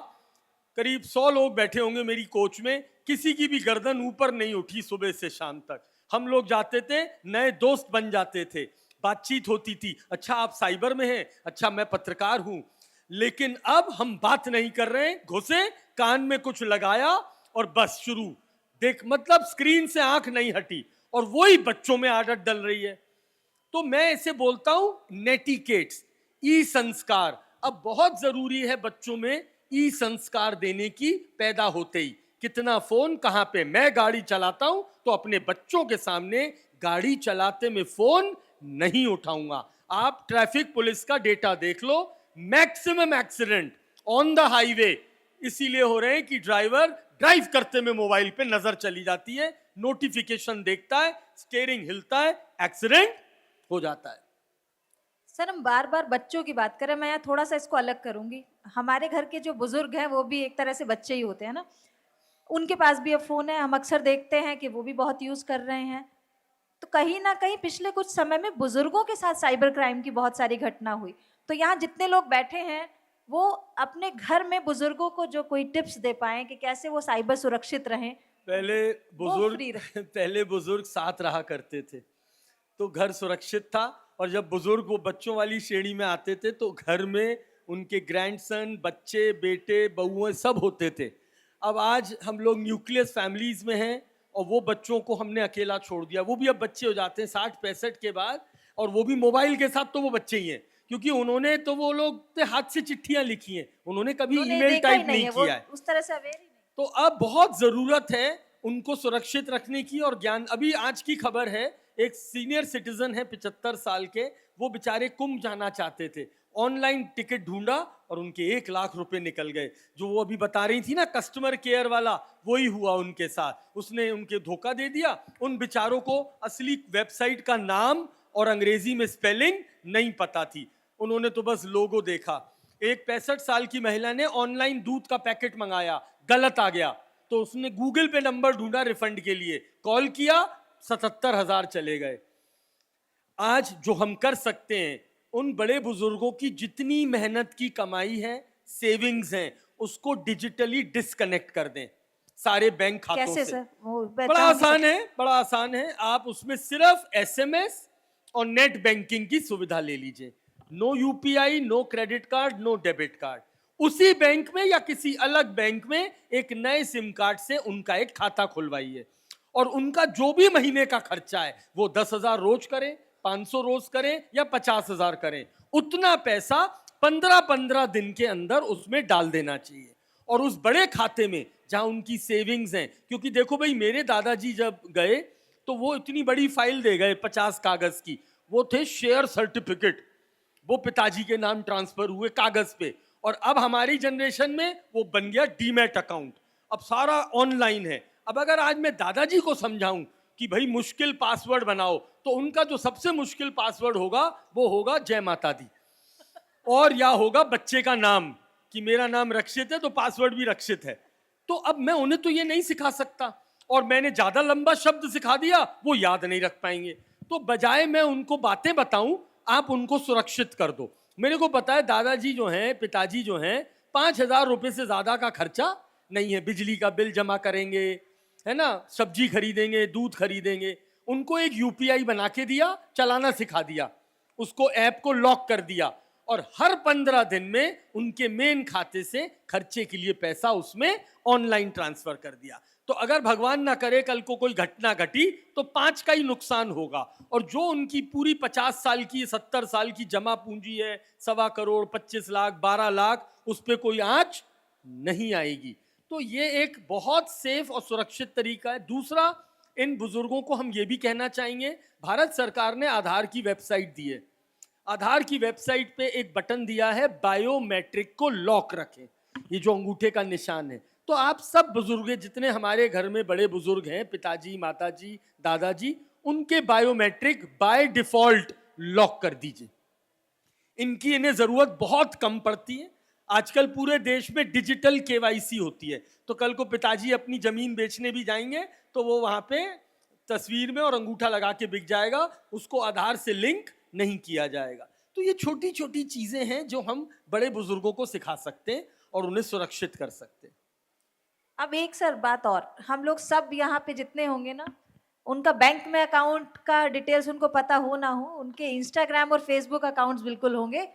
करीब 100 लोग बैठे होंगे मेरी कोच में, किसी की भी गर्दन ऊपर नहीं उठी सुबह से शाम तक। हम लोग जाते थे, नए दोस्त बन जाते थे, बातचीत होती थी, अच्छा आप साइबर में हैं, अच्छा मैं पत्रकार हूं। लेकिन अब हम बात नहीं कर रहे हैं, घुसे, कान में कुछ लगाया और बस शुरू देख, मतलब स्क्रीन से आंख नहीं हटी, और वही बच्चों में आदत डल रही है। तो मैं इसे बोलता हूं नेटिकेट्स, ई संस्कार। अब बहुत जरूरी है बच्चों में ई संस्कार देने की, पैदा होते ही। कितना फोन कहां पे, मैं गाड़ी चलाता हूं तो अपने बच्चों के सामने गाड़ी चलाते में फोन नहीं उठाऊंगा। आप ट्रैफिक पुलिस का डेटा देख लो, maximum accident on the highway इसीलिए हो रहे हैं कि ड्राइवर ड्राइव करते में मोबाइल पे नजर चली जाती है, नोटिफिकेशन देखता है, स्टीयरिंग हिलता है, एक्सीडेंट हो जाता है। सर हम बार बार बच्चों की बात करें, मैं यहाँ थोड़ा सा इसको अलग करूंगी। हमारे घर के जो बुजुर्ग हैं वो भी एक तरह से बच्चे ही होते हैं ना, उनके पास भी अब फोन है, हम अक्सर देखते हैं कि वो भी बहुत यूज कर रहे हैं। तो कहीं ना कहीं पिछले कुछ समय में बुजुर्गों के साथ साइबर क्राइम की बहुत सारी घटना हुई। तो यहाँ जितने लोग बैठे हैं वो अपने घर में बुजुर्गों को जो कोई टिप्स दे पाए कि कैसे वो साइबर सुरक्षित रहें। पहले बुजुर्ग साथ रहा करते थे तो घर सुरक्षित था, और जब बुजुर्ग वो बच्चों वाली श्रेणी में आते थे तो घर में उनके ग्रैंडसन, बच्चे, बेटे, बहुएं सब होते थे। अब आज हम लोग न्यूक्लियस फैमिलीज में हैं और वो बच्चों को हमने अकेला छोड़ दिया। वो भी अब बच्चे हो जाते हैं 60-65 के बाद, और वो भी मोबाइल के साथ, तो वो बच्चे ही हैं, क्योंकि उन्होंने तो वो लोग हाथ से चिट्ठियां लिखी हैं, उन्होंने कभी ईमेल टाइप नहीं किया है, उस तरह से अवेयर ही नहीं। तो अब बहुत जरूरत है उनको सुरक्षित रखने की और ज्ञान। अभी आज की खबर है, एक सीनियर सिटीजन है 75 साल के, वो बेचारे कुंभ जाना चाहते थे, ऑनलाइन टिकट ढूंढा और उनके 1 लाख रुपए निकल गए। जो वो अभी बता रही थी ना कस्टमर केयर वाला, वही हुआ उनके साथ। उसने उनके धोखा दे दिया। उन बेचारों को असली वेबसाइट का नाम और अंग्रेजी में स्पेलिंग नहीं पता थी, उन्होंने तो बस लोगो देखा। एक 65 साल की महिला ने ऑनलाइन दूध का पैकेट मंगाया, गलत आ गया, तो उसने गूगल पे नंबर ढूंढा रिफंड के लिए, कॉल किया, 77,000 चले गए। आज जो हम कर सकते हैं, उन बड़े बुजुर्गों की जितनी मेहनत की कमाई है, सेविंग्स हैं, उसको डिजिटली डिस्कनेक्ट कर दें सारे बैंक खातों कैसे से। सर? वो बड़ा आसान है, बड़ा आसान है। आप उसमें सिर्फ एसएमएस और नेट बैंकिंग की सुविधा ले लीजिए। No UPI, no credit card, no debit card. उसी बैंक में या किसी अलग बैंक में एक नए सिम कार्ड से उनका एक खाता खुलवाइए और उनका जो भी महीने का खर्चा है, वो 10,000 रोज करें, 500 रोज करें या 50,000 करें, उतना पैसा 15-15 दिन के अंदर उसमें डाल देना चाहिए। और उस बड़े खाते में जहां उनकी सेविंग्स हैं, क्योंकि देखो भाई, मेरे दादाजी जब गए तो वो इतनी बड़ी फाइल दे गए 50 कागज की, वो थे शेयर सर्टिफिकेट, वो पिताजी के नाम ट्रांसफर हुए कागज पे। और अब हमारी जनरेशन में वो बन गया डीमैट अकाउंट, अब सारा ऑनलाइन है। अब अगर आज मैं दादाजी को समझाऊं कि भाई मुश्किल पासवर्ड बनाओ, तो उनका जो सबसे मुश्किल पासवर्ड होगा वो होगा जय माता दी, और या होगा बच्चे का नाम कि मेरा नाम रक्षित है तो पासवर्ड भी रक्षित है। तो अब मैं उन्हें तो ये नहीं सिखा सकता, और मैंने ज्यादा लंबा शब्द सिखा दिया, वो याद नहीं रख पाएंगे। तो बजाय मैं उनको बातें बताऊं, आप उनको सुरक्षित कर दो। मेरे को पता है दादाजी जो हैं, पिताजी जो हैं, 5,000 रुपए से ज्यादा का खर्चा नहीं है। बिजली का बिल जमा करेंगे, है ना, सब्जी खरीदेंगे, दूध खरीदेंगे। उनको एक यूपीआई बना के दिया, चलाना सिखा दिया, उसको ऐप को लॉक कर दिया, और हर 15 दिन में उनके मेन खाते से खर्चे के लिए पैसा उसमें ऑनलाइन ट्रांसफर कर दिया। तो अगर भगवान ना करे कल को कोई घटना घटी तो 5 का ही नुकसान होगा, और जो उनकी पूरी 50 साल की 70 साल की जमा पूंजी है, 1.25 करोड़, 25 लाख, 12 लाख, उस पर कोई आंच नहीं आएगी। तो ये एक बहुत सेफ और सुरक्षित तरीका है। दूसरा, इन बुजुर्गों को हम ये भी कहना चाहेंगे, भारत सरकार ने आधार की वेबसाइट दी है। आधार की वेबसाइट पे एक बटन दिया है, बायोमेट्रिक को लॉक रखें, ये जो अंगूठे का निशान है। तो आप सब बुजुर्ग, जितने हमारे घर में बड़े बुजुर्ग हैं, पिताजी, माताजी, दादाजी, उनके बायोमेट्रिक बाय डिफॉल्ट लॉक कर दीजिए। इनकी इन्हें जरूरत बहुत कम पड़ती है। आजकल पूरे देश में डिजिटल केवाईसी होती है, तो कल को पिताजी अपनी जमीन बेचने भी जाएंगे तो वो वहां पे तस्वीर में और अंगूठा लगा के बिक जाएगा, उसको आधार से लिंक नहीं किया जाएगा। तो ये छोटी छोटी चीजें हैं जो हम बड़े बुजुर्गों को सिखा सकते हैं और उन्हें सुरक्षित कर सकते हैं। अब एक सर बात और, हम लोग सब यहाँ पे जितने होंगे ना, उनका बैंक में अकाउंट का डिटेल्स उनको पता हो ना हो, उनके इंस्टाग्राम और फेसबुक अकाउंट्स बिल्कुल होंगे,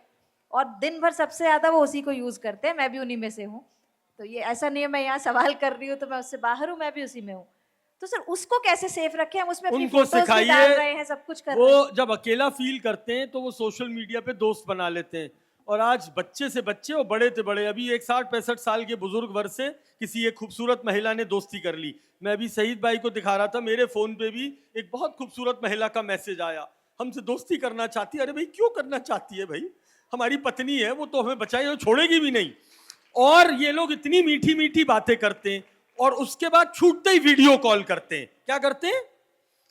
और दिन भर सबसे ज्यादा वो उसी को यूज करते हैं। मैं भी उन्हीं में से हूँ, तो ये ऐसा नहीं है मैं यहाँ सवाल कर रही हूँ तो मैं उससे बाहर हूँ, मैं भी उसी में हूँ। तो सर उसको कैसे सेफ रखें? हम उसमें अपनी उनको फोटोज भी डाल रहे हैं, सब कुछ कर रहे हैं। वो जब अकेला फील करते हैं तो वो सोशल मीडिया पे दोस्त बना लेते हैं। और आज बच्चे से बच्चे और बड़े से बड़े, अभी एक 60-65 साल के बुजुर्ग वर्ग से किसी एक खूबसूरत महिला ने दोस्ती कर ली। मैं अभी शहीद भाई को दिखा रहा था, मेरे फोन पे भी एक बहुत खूबसूरत महिला का मैसेज आया, हमसे दोस्ती करना चाहती है। अरे भाई क्यों करना चाहती है भाई, हमारी पत्नी है, वो तो हमें बचाए और छोड़ेगी भी नहीं। और ये लोग इतनी मीठी मीठी बातें करते हैं और उसके बाद छूटते ही वीडियो कॉल करते हैं। क्या करते हैं?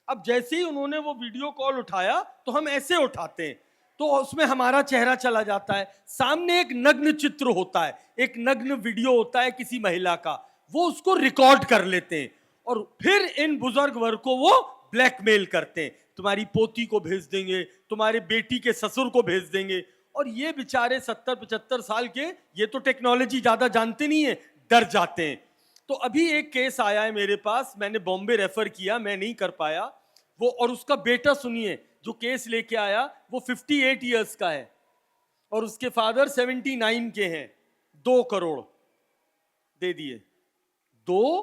अब जैसे ही उन्होंने वो वीडियो कॉल उठाया तो हम ऐसे उठाते हैं, तो उसमें हमारा चेहरा चला जाता है, सामने एक नग्न चित्र होता है, एक नग्न वीडियो होता है किसी महिला का, वो उसको रिकॉर्ड कर लेते हैं और फिर इन बुजुर्ग वर्ग को वो ब्लैकमेल करते हैं, तुम्हारी पोती को भेज देंगे, तुम्हारे बेटी के ससुर को भेज देंगे। और ये बेचारे 70-75 साल के, ये तो टेक्नोलॉजी ज्यादा जानते नहीं है, डर जाते हैं। तो अभी एक केस आया है मेरे पास, मैंने बॉम्बे रेफर किया, मैं नहीं कर पाया वो, और उसका बेटा सुनिए जो केस लेके आया, वो 58 इयर्स का है और उसके फादर 79 के हैं। 2 करोड़ दे दिए, 2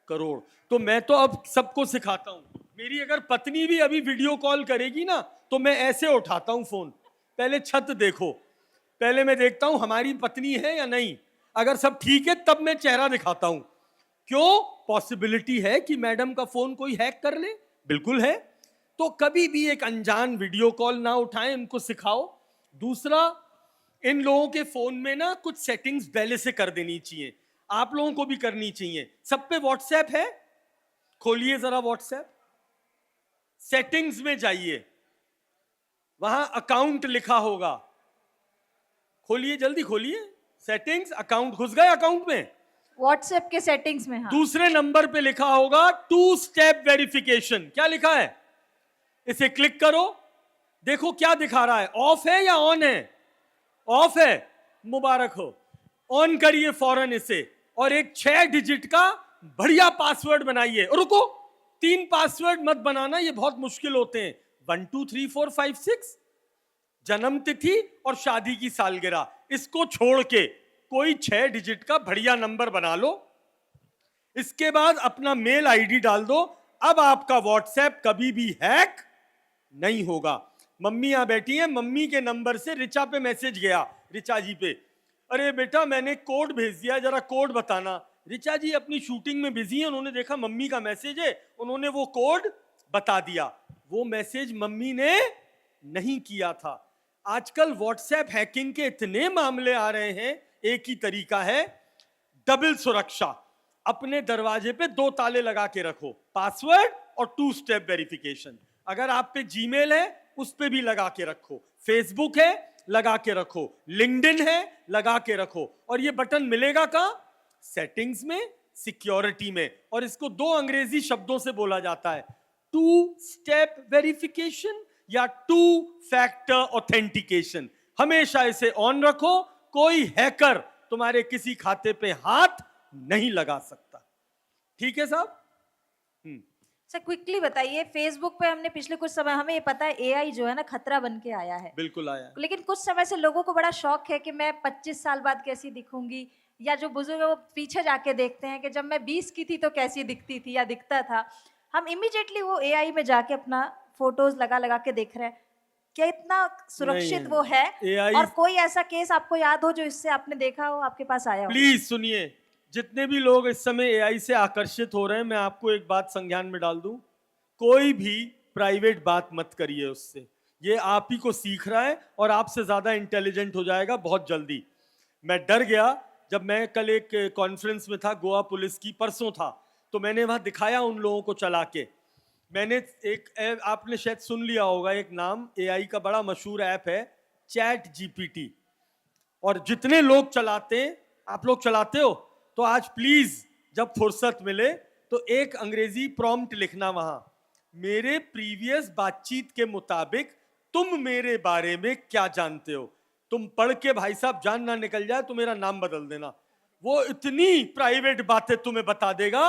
करोड़। तो मैं तो अब सबको सिखाता हूं, मेरी अगर पत्नी भी अभी वीडियो कॉल करेगी ना तो मैं ऐसे उठाता हूं फोन, पहले छत देखो, पहले मैं देखता हूं हमारी पत्नी है या नहीं, अगर सब ठीक है तब मैं चेहरा दिखाता हूं। क्यों? पॉसिबिलिटी है कि मैडम का फोन कोई हैक कर ले, बिल्कुल है। तो कभी भी एक अनजान वीडियो कॉल ना उठाएं, इनको सिखाओ। दूसरा, इन लोगों के फोन में ना कुछ सेटिंग्स पहले से कर देनी चाहिए, आप लोगों को भी करनी चाहिए। सब पे व्हाट्सएप है, खोलिए जरा व्हाट्सएप, सेटिंग्स में जाइए, वहां अकाउंट लिखा होगा, खोलिए, जल्दी खोलिए सेटिंग्स, अकाउंट, घुस गए अकाउंट में, व्हाट्सएप के सेटिंग्स में। हाँ, दूसरे नंबर पे लिखा होगा 2 स्टेप वेरिफिकेशन। क्या लिखा है? इसे क्लिक करो, देखो क्या दिखा रहा है, ऑफ है या ऑन है? ऑफ है, मुबारक हो। ऑन करिए फौरन इसे, और एक 6 डिजिट का बढ़िया पासवर्ड बनाइए। रुको, 3 पासवर्ड मत बनाना, ये बहुत मुश्किल होते हैं। 1 2 3 4 5 6, जन्म तिथि और शादी की सालगिरह, इसको छोड़ के कोई 6 डिजिट का बढ़िया नंबर बना लो। इसके बाद अपना मेल आईडी डाल दो। अब आपका व्हाट्सएप कभी भी हैक नहीं होगा। मम्मी यहां बैठी है, मम्मी के नंबर से रिचा पे मैसेज गया, रिचा जी पे, अरे बेटा मैंने कोड भेज दिया, जरा कोड बताना। रिचा जी अपनी शूटिंग में बिजी है, उन्होंने देखा मम्मी का मैसेज है, उन्होंने वो कोड बता दिया। वो मैसेज मम्मी ने नहीं किया था। आजकल व्हाट्सएप हैकिंग के इतने मामले आ रहे हैं, एक ही तरीका है, डबल सुरक्षा। अपने दरवाजे पे 2 ताले लगा के रखो, पासवर्ड और 2 स्टेप वेरिफिकेशन। अगर आप पे जीमेल है उस पे भी लगा के रखो, फेसबुक है लगा के रखो, लिंक्डइन है लगा के रखो। और ये बटन मिलेगा कहां? सेटिंग्स में, सिक्योरिटी में। और इसको 2 अंग्रेजी शब्दों से बोला जाता है, 2 स्टेप वेरिफिकेशन या 2 फैक्टर ऑथेंटिकेशन। हमेशा इसे ऑन रखो, कोई हैकर तुम्हारे किसी खाते पे हाथ नहीं लगा सकता। ठीक है साहब? सर क्विकली बताइए, फेसबुक पे हमने पिछले कुछ समय, हमें ये पता है एआई जो है ना खतरा बन के आया है, बिल्कुल आया है। लेकिन कुछ समय से लोगों को बड़ा शौक है कि मैं 25 साल बाद कैसी दिखूंगी, या जो बुजुर्ग है वो पीछे जाके देखते हैं कि जब मैं 20 की थी तो कैसी दिखती थी या दिखता था। हम इमीडिएटली वो एआई में जाके अपना फोटोज लगा लगा के देख रहे हैं। क्या इतना सुरक्षित नहीं, वो है? AI और कोई ऐसा केस आपको याद हो जो इससे आपने देखा हो, आपके पास आया हो? प्लीज सुनिए, जितने भी लोग इस समय एआई से आकर्षित हो रहे हैं, मैं आपको एक बात संज्ञान में डाल दूं, कोई भी प्राइवेट बात मत करिए उससे। ये आप ही को सीख रहा है और आपसे ज्यादा इंटेलिजेंट हो जाएगा बहुत जल्दी। मैं डर गया जब मैं कल एक कॉन्फ्रेंस में था, गोवा पुलिस की, परसों था, तो मैंने वहां दिखाया उन लोगों को चला के। मैंने एक आपने शायद सुन लिया होगा, एक नाम एआई का बड़ा मशहूर ऐप है, चैट जीपीटी। और जितने लोग चलाते हैं, आप लोग चलाते हो, तो आज प्लीज जब फुर्सत मिले तो एक अंग्रेजी प्रॉम्प्ट लिखना वहां, मेरे प्रीवियस बातचीत के मुताबिक तुम मेरे बारे में क्या जानते हो। तुम पढ़ के भाई साहब जान ना निकल जाए तो मेरा नाम बदल देना। वो इतनी प्राइवेट बातें तुम्हें बता देगा।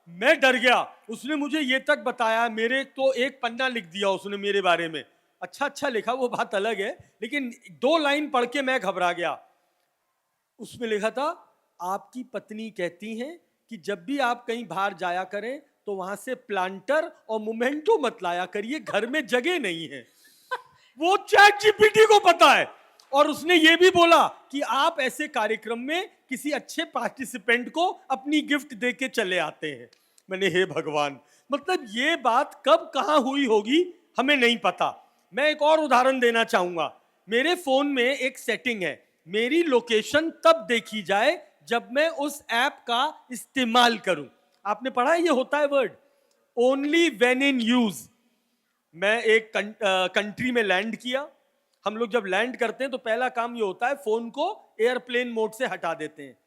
मैं डर गया, उसने मुझे ये तक बताया, मेरे तो एक पन्ना लिख दिया उसने मेरे बारे में। अच्छा लिखा, वो बात अलग है, लेकिन 2 लाइन पढ़ के मैं घबरा गया। उसमें लिखा था, आपकी पत्नी कहती हैं कि जब भी आप कहीं बाहर जाया करें तो वहां से प्लांटर और मोमेंटो मत लाया करिए, घर में जगह नहीं है। वो चैट जीपीटी को पता है। और उसने ये भी बोला कि आप ऐसे कार्यक्रम में किसी अच्छे पार्टिसिपेंट को अपनी गिफ्ट दे के चले आते हैं। मैंने, हे भगवान, मतलब ये बात कब कहां हुई होगी हमें नहीं पता। मैं एक और उदाहरण देना चाहूंगा। मेरे फोन में एक सेटिंग है, मेरी लोकेशन तब देखी जाए जब मैं उस ऐप का इस्तेमाल करूं। आपने पढ़ा है, ये होता है word, only when in use. मैं एक कंट्री में लैंड किया। हम लोग जब लैंड करते हैं तो पहला काम ये होता है, फोन को एयरप्लेन मोड से हटा देते हैं।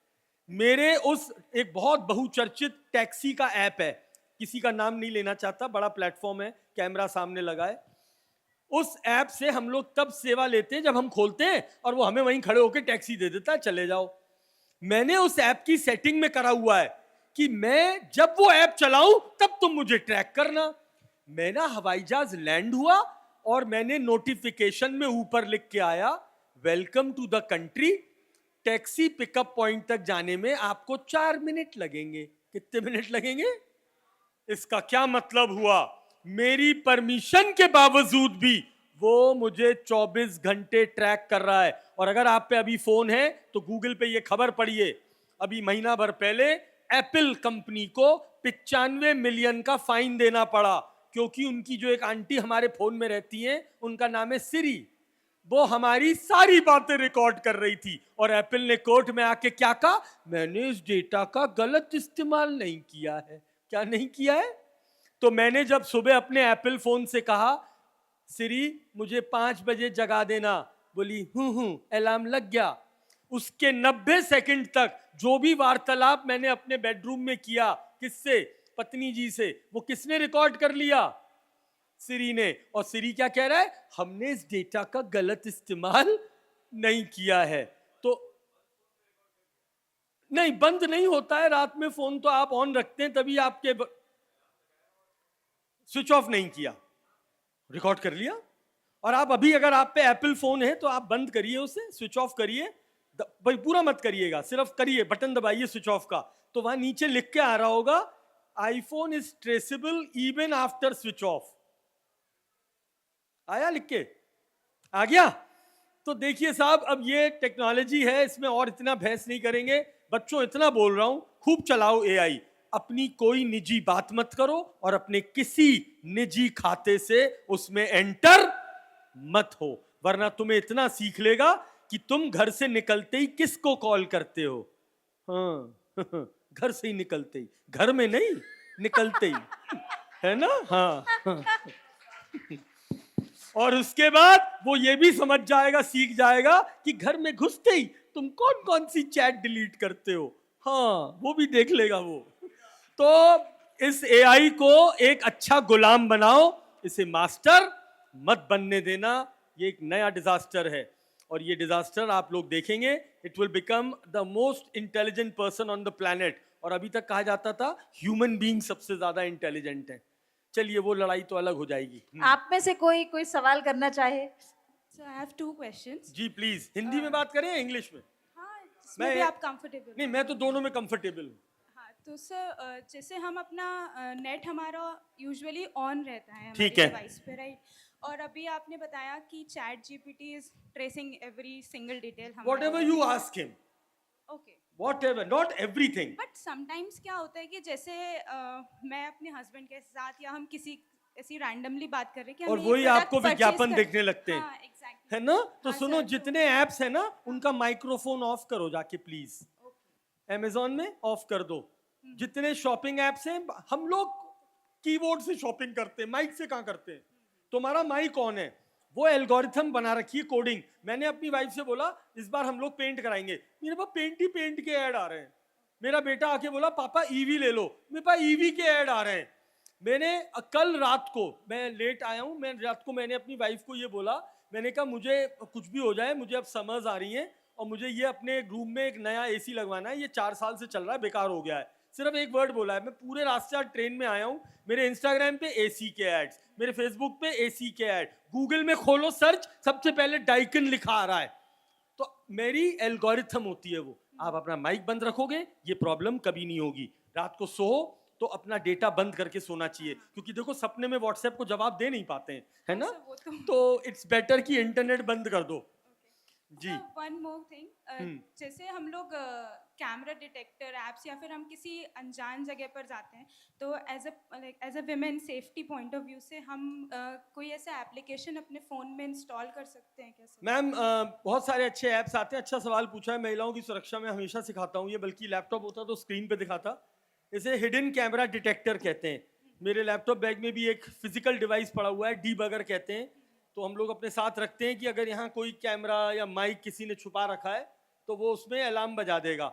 मेरे उस एक बहुत बहुचर्चित टैक्सी का ऐप है, किसी का नाम नहीं लेना चाहता, बड़ा प्लेटफॉर्म है, कैमरा सामने लगा है। उस ऐप से हम लोग तब सेवा लेते हैं जब हम खोलते हैं और वो हमें वहीं खड़े होकर टैक्सी दे देता है, चले जाओ। मैंने उस ऐप की सेटिंग में करा हुआ है कि मैं जब वो ऐप चलाऊं तब तुम मुझे ट्रैक करना। मेरा हवाई जहाज लैंड हुआ और मैंने नोटिफिकेशन में ऊपर लिख के आया, welcome to the country, taxi pickup point तक जाने में आपको 4 मिनट लगेंगे। कितने मिनट लगेंगे? इसका क्या मतलब हुआ? मेरी परमिशन के बावजूद भी वो मुझे 24 घंटे ट्रैक कर रहा है। और अगर आप पे अभी फोन है तो गूगल पे ये खबर पढ़िए, अभी महीना भर पहले एप्पल कंपनी को 95 मिलियन का फाइन देना पड़ा, क्योंकि उनकी जो एक आंटी हमारे फोन में रहती हैं, उनका नाम है सिरी, वो हमारी सारी बातें रिकॉर्ड कर रही थी। और एप्पल ने कोर्ट में आके क्या कहा, मैंने इस डेटा का गलत इस्तेमाल नहीं किया है। क्या नहीं किया है? तो मैंने जब सुबह अपने एप्पल फोन से कहा, सिरी मुझे 5 बजे जगा देना, बोली अलार्म लग गया। उसके 90 सेकंड तक जो भी वार्तालाप मैंने अपने बेडरूम में किया, किससे, पत्नी जी से, वो किसने रिकॉर्ड कर लिया, सिरी ने। और सिरी क्या कह रहा है, हमने इस डेटा का गलत इस्तेमाल नहीं किया है। तो नहीं, बंद नहीं होता है रात में फोन, तो आप ऑन रखते हैं, तभी आपके स्विच ऑफ नहीं किया, रिकॉर्ड कर लिया। और आप अभी अगर आप पे एप्पल फोन है तो आप बंद करिए उसे, स्विच ऑफ करिए, भाई पूरा मत करिएगा, सिर्फ करिए, बटन दबाइए स्विच ऑफ का, तो वहां नीचे लिख के आ रहा होगा, iPhone is traceable even after switch off. आया लिख के? आ गया? तो देखिए साहब, अब ये टेक्नोलॉजी है, इसमें और इतना बहस नहीं करेंगे। बच्चों इतना बोल रहा हूं, खूब चलाओ एआई, अपनी कोई निजी बात मत करो और अपने किसी निजी खाते से उसमें एंटर मत हो, वरना तुम्हें इतना सीख लेगा कि तुम घर से निकलते ही किसको कॉल करते हो। हाँ घर से ही निकलते ही, घर में नहीं, निकलते ही, है ना? हाँ और उसके बाद वो ये भी समझ जाएगा, सीख जाएगा कि घर में घुसते ही तुम कौन कौन सी चैट डिलीट करते हो। हाँ वो भी देख लेगा वो। तो इस एआई को एक अच्छा गुलाम बनाओ, इसे मास्टर मत बनने देना। ये एक नया डिजास्टर है और ये डिजास्टर आप लोग देखेंगे, it will become the most intelligent person on the planet. और अभी तक कहा जाता था ह्यूमन बीइंग सबसे ज्यादा इंटेलिजेंट है। चलिए वो लड़ाई तो अलग हो जाएगी। आप में से कोई सवाल करना चाहे? So I have 2 questions. जी प्लीज, हिंदी में बात करें या इंग्लिश में? हाँ, जिसमें भी आप कंफर्टेबल। नहीं, मैं तो दोनों में कंफर्टेबल हूँ। हाँ, तो सर जैसे हम अपना नेट हमारा यूजुअली ऑन रहता है ठीक हमारे है। डिवाइस पे, राइट? और अभी आपने बताया कि chat GPT is tracing every single detail हमारे। Whatever you ask him, okay, whatever, not everything. But sometimes क्या होता है कि जैसे मैं अपने हस्बैंड के साथ या हम किसी ऐसी रैंडमली बात कर रहे हैं कि और हमें ये वही product आपको purchase विज्ञापन कर- देखने लगते हैं, हाँ, exactly. है ना? तो हाँ, सुनो, sir, जितने एप्स है ना उनका माइक्रोफोन ऑफ करो जाके प्लीज, अमेजोन में ऑफ कर दो। जितने शॉपिंग एप्स हैं, हम लोग कीबोर्ड से शॉपिंग करते हैं, माइक से कहाँ करते हैं? तुम्हारा माइक ऑन है, वो एल्गोरिथम बना रखी है कोडिंग। मैंने अपनी वाइफ से बोला इस बार हम लोग पेंट कराएंगे, मेरे पास पेंट ही पेंट के ऐड आ रहे हैं। मेरा बेटा आके बोला पापा ईवी ले लो, मेरे पास ईवी के ऐड आ रहे हैं। मैंने कल रात को, मैं लेट आया हूँ, मैं रात को मैंने अपनी वाइफ को ये बोला, मैंने कहा मुझे कुछ भी हो जाए, मुझे अब समर्स आ रही हैं और मुझे ये अपने रूम में एक नया एसी लगवाना है, ये 4 साल से चल रहा है, बेकार हो गया है। सिर्फ एक वर्ड बोला है। मैं पूरे रास्ते आज ट्रेन में आया हूँ, मेरे इंस्टाग्राम पे एसी के एड्स, मेरे फेसबुक पे एसी के ऐड, गूगल में खोलो सर्च, सबसे पहले डाइकन लिखा आ रहा है। तो मेरी एल्गोरिथम होती है वो। आप अपना माइक बंद रखोगे, ये प्रॉब्लम कभी नहीं होगी। रात को सो तो अपना डेटा बंद करके सोना चाहिए, क्योंकि देखो सपने में व्हाट्सएप को जवाब दे नहीं पाते हैं, है ना? वो तो इट्स बेटर कि इंटरनेट बंद कर दो। जी। वन मोर थिंग, जैसे हम लोग कैमरा डिटेक्टर एप्स या फिर हम किसी अनजान जगह पर जाते हैं, तो as a women safety point of view से हम कोई ऐसा एप्लीकेशन अपने फ़ोन में इंस्टॉल कर सकते हैं कैसे? मैम बहुत सारे अच्छे ऐप्स आते हैं। अच्छा सवाल पूछा है। महिलाओं की सुरक्षा में हमेशा सिखाता हूँ ये, बल्कि लैपटॉप होता तो स्क्रीन पे दिखाता। इसे हिडन कैमरा डिटेक्टर कहते हैं। मेरे लैपटॉप बैग में भी एक फिजिकल डिवाइस पड़ा हुआ है, डीबगर कहते हैं। तो हम लोग अपने साथ रखते हैं कि अगर यहाँ कोई कैमरा या माइक किसी ने छुपा रखा है तो वो उसमें अलार्म बजा देगा।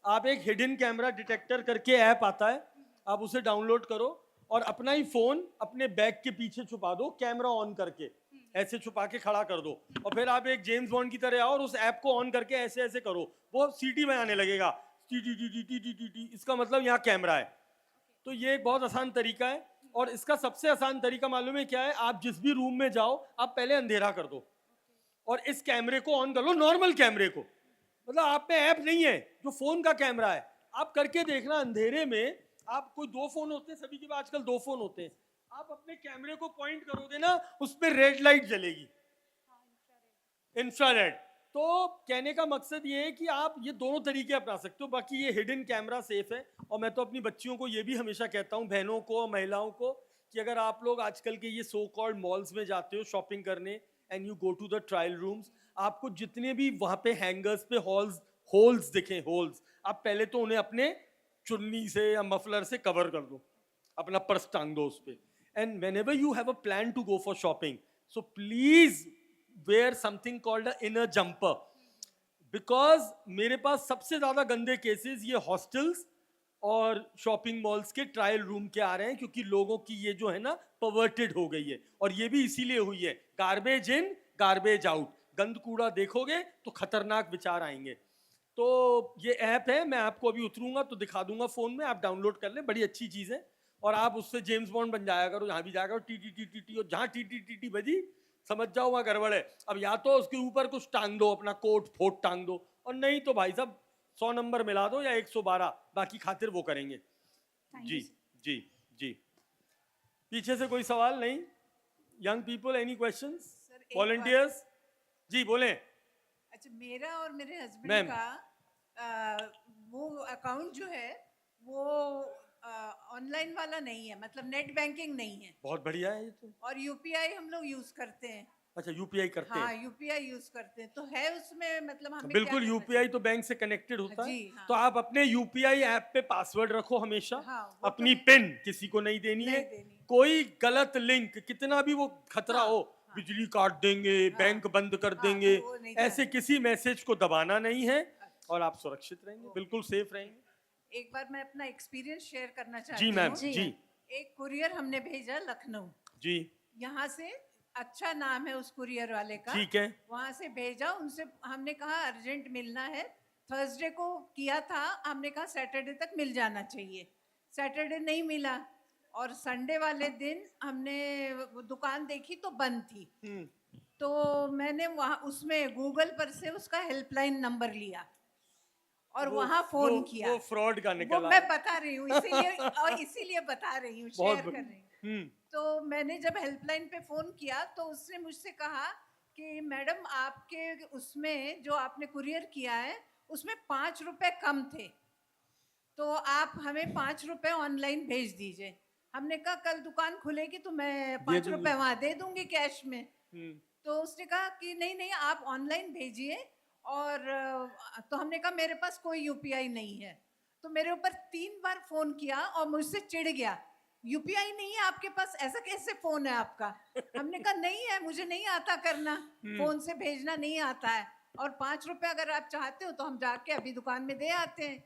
आप एक हिडन कैमरा डिटेक्टर करके ऐप आता है, आप उसे डाउनलोड करो और अपना ही फोन अपने बैग के पीछे छुपा दो, कैमरा ऑन करके ऐसे छुपा के खड़ा कर दो, और फिर आप एक जेम्स बॉन्ड की तरह आओ और उस ऐप को ऑन करके ऐसे ऐसे करो, वो सीटी बजाने लगेगा, T T T T T T T T. इसका मतलब यहाँ कैमरा है। तो ये एक बहुत आसान तरीका है। और इसका सबसे आसान तरीका मालूम है क्या है? आप जिस भी रूम में जाओ, आप पहले अंधेरा कर दो और इस कैमरे को ऑन कर लो, नॉर्मल कैमरे को। मतलब आप पे ऐप नहीं है, जो फोन का कैमरा है। आप करके देखना, अंधेरे में आप, कोई 2 फोन होते हैं, सभी के पास आजकल 2 फोन होते हैं, आप अपने कैमरे को पॉइंट करोगे ना, उस पर रेड लाइट जलेगी, इंफ्रारेड। तो कहने का मकसद ये है कि आप ये दोनों तरीके अपना सकते हो, बाकी ये हिडन कैमरा सेफ है। और मैं तो अपनी बच्चियों को ये भी हमेशा कहता हूँ, बहनों को, महिलाओं को, कि अगर आप लोग आजकल के ये सो कॉल्ड मॉल्स में जाते हो शॉपिंग करने and you go to the trial rooms, आपको जितने भी वहाँ पे हैंगर्स पे होल्स दिखें, होल्स, आप पहले तो उन्हें अपने चुन्नी से या मफलर से कवर कर दो, अपना पर्स टांग दो उस पे। And whenever you have a plan to go for shopping, so please wear something called a inner jumper, because मेरे पास सबसे ज्यादा गंदे केसेस ये हॉस्टल्स और शॉपिंग मॉल्स के ट्रायल रूम के आ रहे हैं, क्योंकि लोगों की ये जो है ना परवर्टेड हो गई है। और ये भी इसीलिए हुई है, गार्बेज इन गार्बेज आउट, गंद कूड़ा देखोगे तो खतरनाक विचार आएंगे। तो ये ऐप है, मैं आपको अभी उतरूंगा तो दिखा दूंगा फोन में, आप डाउनलोड कर लें, बड़ी अच्छी चीज है। और आप उससे जेम्स बॉन्ड बन जाया करो, जहां भी जाया करो T T T T T, और जहां टी टी टी टी बजी समझ जाओ वहां गड़बड़ है। अब या तो उसके ऊपर कुछ टांग दो, अपना कोट फोट टांग दो, और नहीं तो भाई साहब 100 नंबर मिला दो या 112, बाकी खातिर वो करेंगे। जी जी जी। पीछे से कोई सवाल नहीं? Young people, any questions? Volunteers जी बोलें। अच्छा, मेरा और मेरे हस्बैंड मैम। का वो अकाउंट जो है वो ऑनलाइन वाला नहीं है, मतलब नेट बैंकिंग नहीं है, बहुत बढ़िया है ये तो। और यूपीआई हम लोग यूज करते हैं। अच्छा, यूपीआई करते हाँ, हैं? यूपीआई यूज करते हैं, तो है उसमें मतलब हमें बिल्कुल, क्या करना यूपीआई तो बैंक से कनेक्टेड होता है। जी, हाँ। तो आप अपने यूपीआई ऐप पे पासवर्ड रखो हमेशा, हाँ, वो अपनी तो है। पिन किसी को नहीं देनी नहीं है। देनी। कोई गलत लिंक, कितना भी वो खतरा हाँ, हो, हाँ। बिजली काट देंगे, हाँ, बैंक बंद कर हाँ, देंगे, वो नहीं ऐसे करना। किसी मैसेज को दबाना नहीं है, अच्छा। और आप सुरक्षित रहेंगे, बिल्कुल सेफ रहेंगे। एक बार मैं अपना एक्सपीरियंस शेयर करना जी चाहती मैम, हूँ। जी। जी एक कुरियर हमने भेजा लखनऊ, जी, यहाँ से, अच्छा नाम है उस कुरियर वाले का, ठीक है। वहां से भेजा। उनसे हमने कहा अर्जेंट मिलना है, थर्सडे को किया था, हमने कहा सैटरडे तक मिल जाना चाहिए। सैटरडे नहीं मिला, और संडे वाले दिन हमने वो दुकान देखी तो बंद थी। तो मैंने वहाँ उसमें गूगल पर से उसका हेल्पलाइन नंबर लिया और वहाँ फोन किया। वो फ्रॉड का वो निकला। मैं बता रही हूँ, इसीलिए बता रही हूँ, बहुत शेयर कर रही हूँ। हम्म, तो मैंने जब हेल्पलाइन पे फोन किया तो उसने मुझसे कहा कि मैडम आपके उसमें जो आपने कुरियर किया है उसमें 5 रुपए कम थे, तो आप हमें 5 रुपए ऑनलाइन भेज दीजिए। हमने कहा कल दुकान खुलेगी तो मैं 5 रुपए वहां दे दूंगी कैश में। तो उसने कहा कि नहीं नहीं, आप ऑनलाइन भेजिए। और तो हमने कहा मेरे पास कोई यूपीआई नहीं है। तो मेरे ऊपर 3 बार फोन किया और मुझसे चिढ़ गया, यूपीआई नहीं है आपके पास, ऐसा कैसे फोन है आपका? हमने कहा नहीं है, मुझे नहीं आता करना, फोन से भेजना नहीं आता है, और 5 रुपए अगर आप चाहते हो तो हम जाके अभी दुकान में दे आते हैं।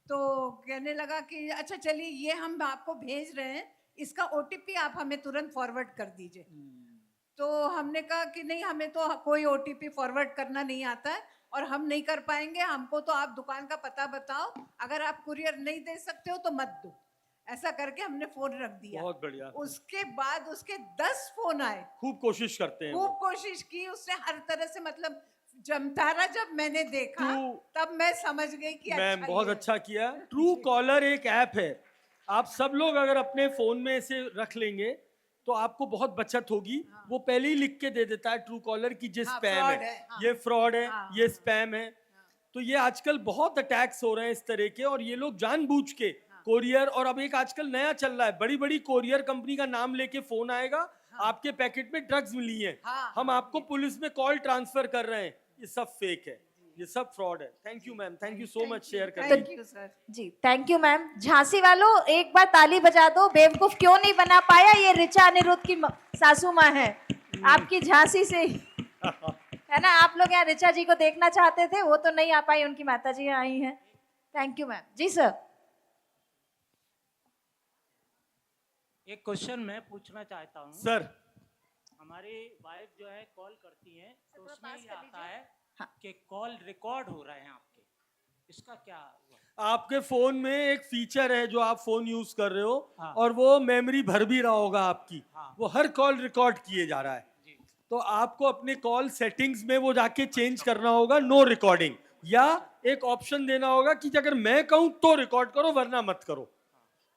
तो कहने लगा कि अच्छा चलिए, ये हम आपको भेज रहे हैं, इसका ओटीपी आप हमें तुरंत फॉरवर्ड कर दीजिए। तो हमने कहा कि नहीं, हमें तो कोई ओटीपी फॉरवर्ड करना नहीं आता है और हम नहीं कर पाएंगे, हमको तो आप दुकान का पता बताओ, अगर आप कुरियर नहीं दे सकते हो तो मत दो। ऐसा करके हमने फोन रख दिया। बहुत बढ़िया। उसके बाद उसके 10 फोन आए, खूब कोशिश करते हैं खूब कोशिश की उसने हर तरह से, मतलब जमतारा जब मैंने देखा तब मैं समझ गई कि मैम अच्छा बहुत ये अच्छा किया। ट्रू कॉलर एक ऐप है, आप सब लोग अगर अपने फोन में इसे रख लेंगे तो आपको बहुत बचत होगी। वो पहले ही लिख के दे देता है ट्रू कॉलर की ये स्पैम fraud है, है, हाँ। ये फ्रॉड है, हाँ, ये स्पैम है। तो ये आजकल बहुत अटैक्स हो रहे हैं इस तरह के, और ये लोग जानबूझ के कोरियर, और अब एक आजकल नया चल रहा है, बड़ी बड़ी कोरियर कंपनी का नाम लेके फोन आएगा, आपके पैकेट में ड्रग्स मिली है, हम आपको पुलिस में कॉल ट्रांसफर कर रहे हैं। ये सब फेक है, ये सब फ्रॉड है। Thank you ma'am, thank you so much share करने थैंक यू सर। जी थैंक यू मैम। झांसी वालों एक बार ताली बजा दो, बेवकूफ क्यों नहीं बना पाया, ये ऋचा अनिरुद्ध की सासू माँ है, आपकी झांसी से ही है ना। आप लोग यहाँ ऋचा जी को देखना चाहते थे, वो तो नहीं आ पाई, उनकी माता जी आई हैं। Thank you ma'am. जी सर। एक क्वेश्चन मैं पूछना चाहता हूँ सर। हमारी वाइफ जो है कॉल करती है तो थोड़ा उसमें पास ये कर आता है हाँ। कि कॉल रिकॉर्ड हो रहे हैं आपके, इसका क्या हुआ? आपके फोन में एक फीचर है जो आप फोन यूज कर रहे हो, हाँ। और वो मेमोरी भर भी रहा होगा आपकी, हाँ। वो हर कॉल रिकॉर्ड किए जा रहा है। जी। तो आपको अपने कॉल सेटिंग्स में वो जाके चेंज करना होगा, नो रिकॉर्डिंग, या एक ऑप्शन देना होगा कि अगर मैं कहूं तो रिकॉर्ड करो वरना मत करो।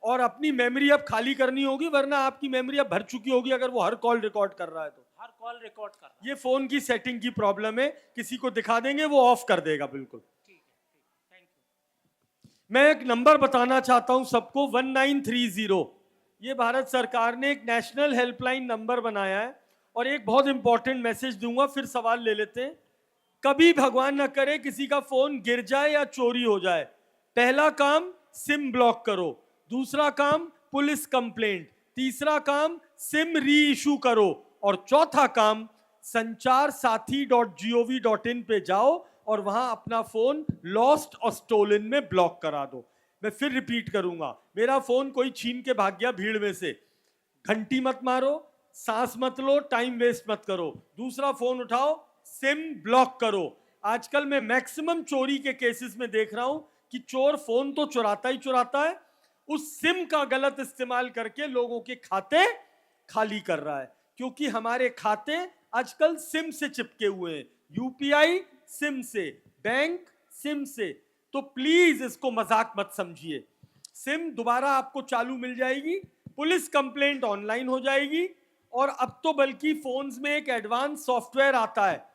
और अपनी मेमोरी अब खाली करनी होगी, वरना आपकी मेमोरी अब भर चुकी होगी अगर वो हर कॉल रिकॉर्ड कर रहा है तो। हर कॉल रिकॉर्ड कर रहा है। ये फोन की सेटिंग की प्रॉब्लम है, किसी को दिखा देंगे वो ऑफ कर देगा बिल्कुल। ठीक है, थैंक यू। मैं एक नंबर बताना चाहता हूं सबको, 1930। ये भारत सरकार ने एक नेशनल हेल्पलाइन नंबर बनाया है। और एक बहुत इंपॉर्टेंट मैसेज दूंगा, फिर सवाल ले लेते हैं। कभी भगवान न करे किसी का फोन गिर जाए या चोरी हो जाए, पहला काम सिम ब्लॉक करो, दूसरा काम पुलिस कंप्लेंट, तीसरा काम सिम री इशू करो, और चौथा काम sanchar-sathi.gov.in पे जाओ और वहां अपना फोन लॉस्ट और स्टोलन में ब्लॉक करा दो। मैं फिर रिपीट करूंगा, मेरा फोन कोई छीन के भाग गया भीड़ में से, घंटी मत मारो, सांस मत लो, टाइम वेस्ट मत करो, दूसरा फोन उठाओ, सिम ब्लॉक करो। आजकल मैं मैक्सिमम चोरी के केसेस में देख रहा हूं कि चोर फोन तो चुराता ही चुराता है, उस सिम का गलत इस्तेमाल करके लोगों के खाते खाली कर रहा है। क्योंकि हमारे खाते आजकल सिम से चिपके हुए हैं, यूपीआई सिम से, बैंक सिम से। तो प्लीज इसको मजाक मत समझिए। सिम दोबारा आपको चालू मिल जाएगी, पुलिस कंप्लेंट ऑनलाइन हो जाएगी, और अब तो बल्कि फोन्स में एक एडवांस सॉफ्टवेयर आता है,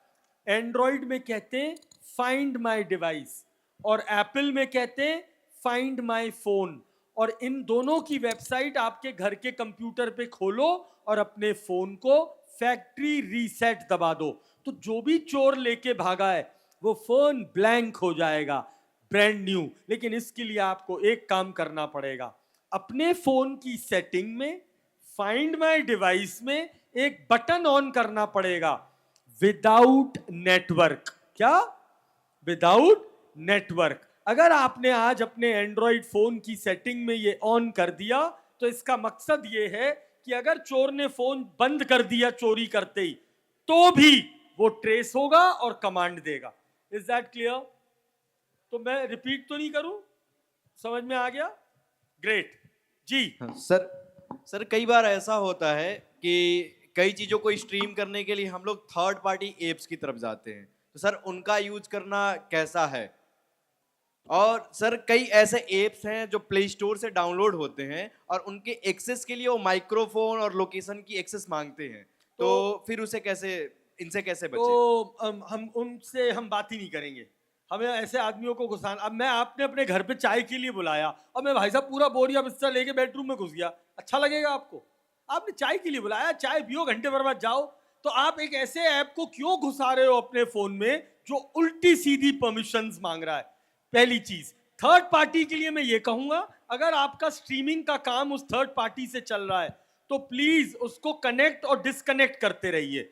एंड्रॉइड में कहते हैं फाइंड माय डिवाइस और एप्पल में कहते हैं फाइंड माय फोन। और इन दोनों की वेबसाइट आपके घर के कंप्यूटर पे खोलो और अपने फोन को फैक्ट्री रीसेट दबा दो, तो जो भी चोर लेके भागा है वो फोन ब्लैंक हो जाएगा, ब्रांड न्यू। लेकिन इसके लिए आपको एक काम करना पड़ेगा, अपने फोन की सेटिंग में फाइंड माय डिवाइस में एक बटन ऑन करना पड़ेगा, विदाउट नेटवर्क। क्या? Without network. अगर आपने आज अपने एंड्रॉइड फोन की सेटिंग में ये ऑन कर दिया तो इसका मकसद ये है कि अगर चोर ने फोन बंद कर दिया चोरी करते ही, तो भी वो ट्रेस होगा और कमांड देगा। Is that clear? तो मैं रिपीट तो नहीं करूं, समझ में आ गया? ग्रेट जी। सर कई बार ऐसा होता है कि कई चीज़ों को स्ट्रीम करने के लिए हम लोग थर्ड पार्टी एप्स की तरफ जाते हैं, तो सर उनका यूज करना कैसा है? और सर कई ऐसे एप्स हैं जो प्ले स्टोर से डाउनलोड होते हैं और उनके एक्सेस के लिए वो माइक्रोफोन और लोकेशन की एक्सेस मांगते हैं, तो फिर उसे कैसे, इनसे कैसे बचें? तो हम उनसे हम बात ही नहीं करेंगे, हमें ऐसे आदमियों को घुसाना। अब मैं आपने अपने घर पे चाय के लिए बुलाया और मैं भाई साहब पूरा बोरिया बिस्तर लेके बेडरूम में घुस गया, अच्छा लगेगा आपको? आपने चाय के लिए बुलाया, चाय पियो, घंटे भर बाद जाओ। तो आप एक ऐसे ऐप को क्यों घुसा रहे हो अपने फोन में जो उल्टी सीधी परमिशंस मांग रहा है? पहली चीज। थर्ड पार्टी के लिए मैं ये कहूंगा, अगर आपका स्ट्रीमिंग का काम उस थर्ड पार्टी से चल रहा है तो प्लीज उसको कनेक्ट और डिस्कनेक्ट करते रहिए।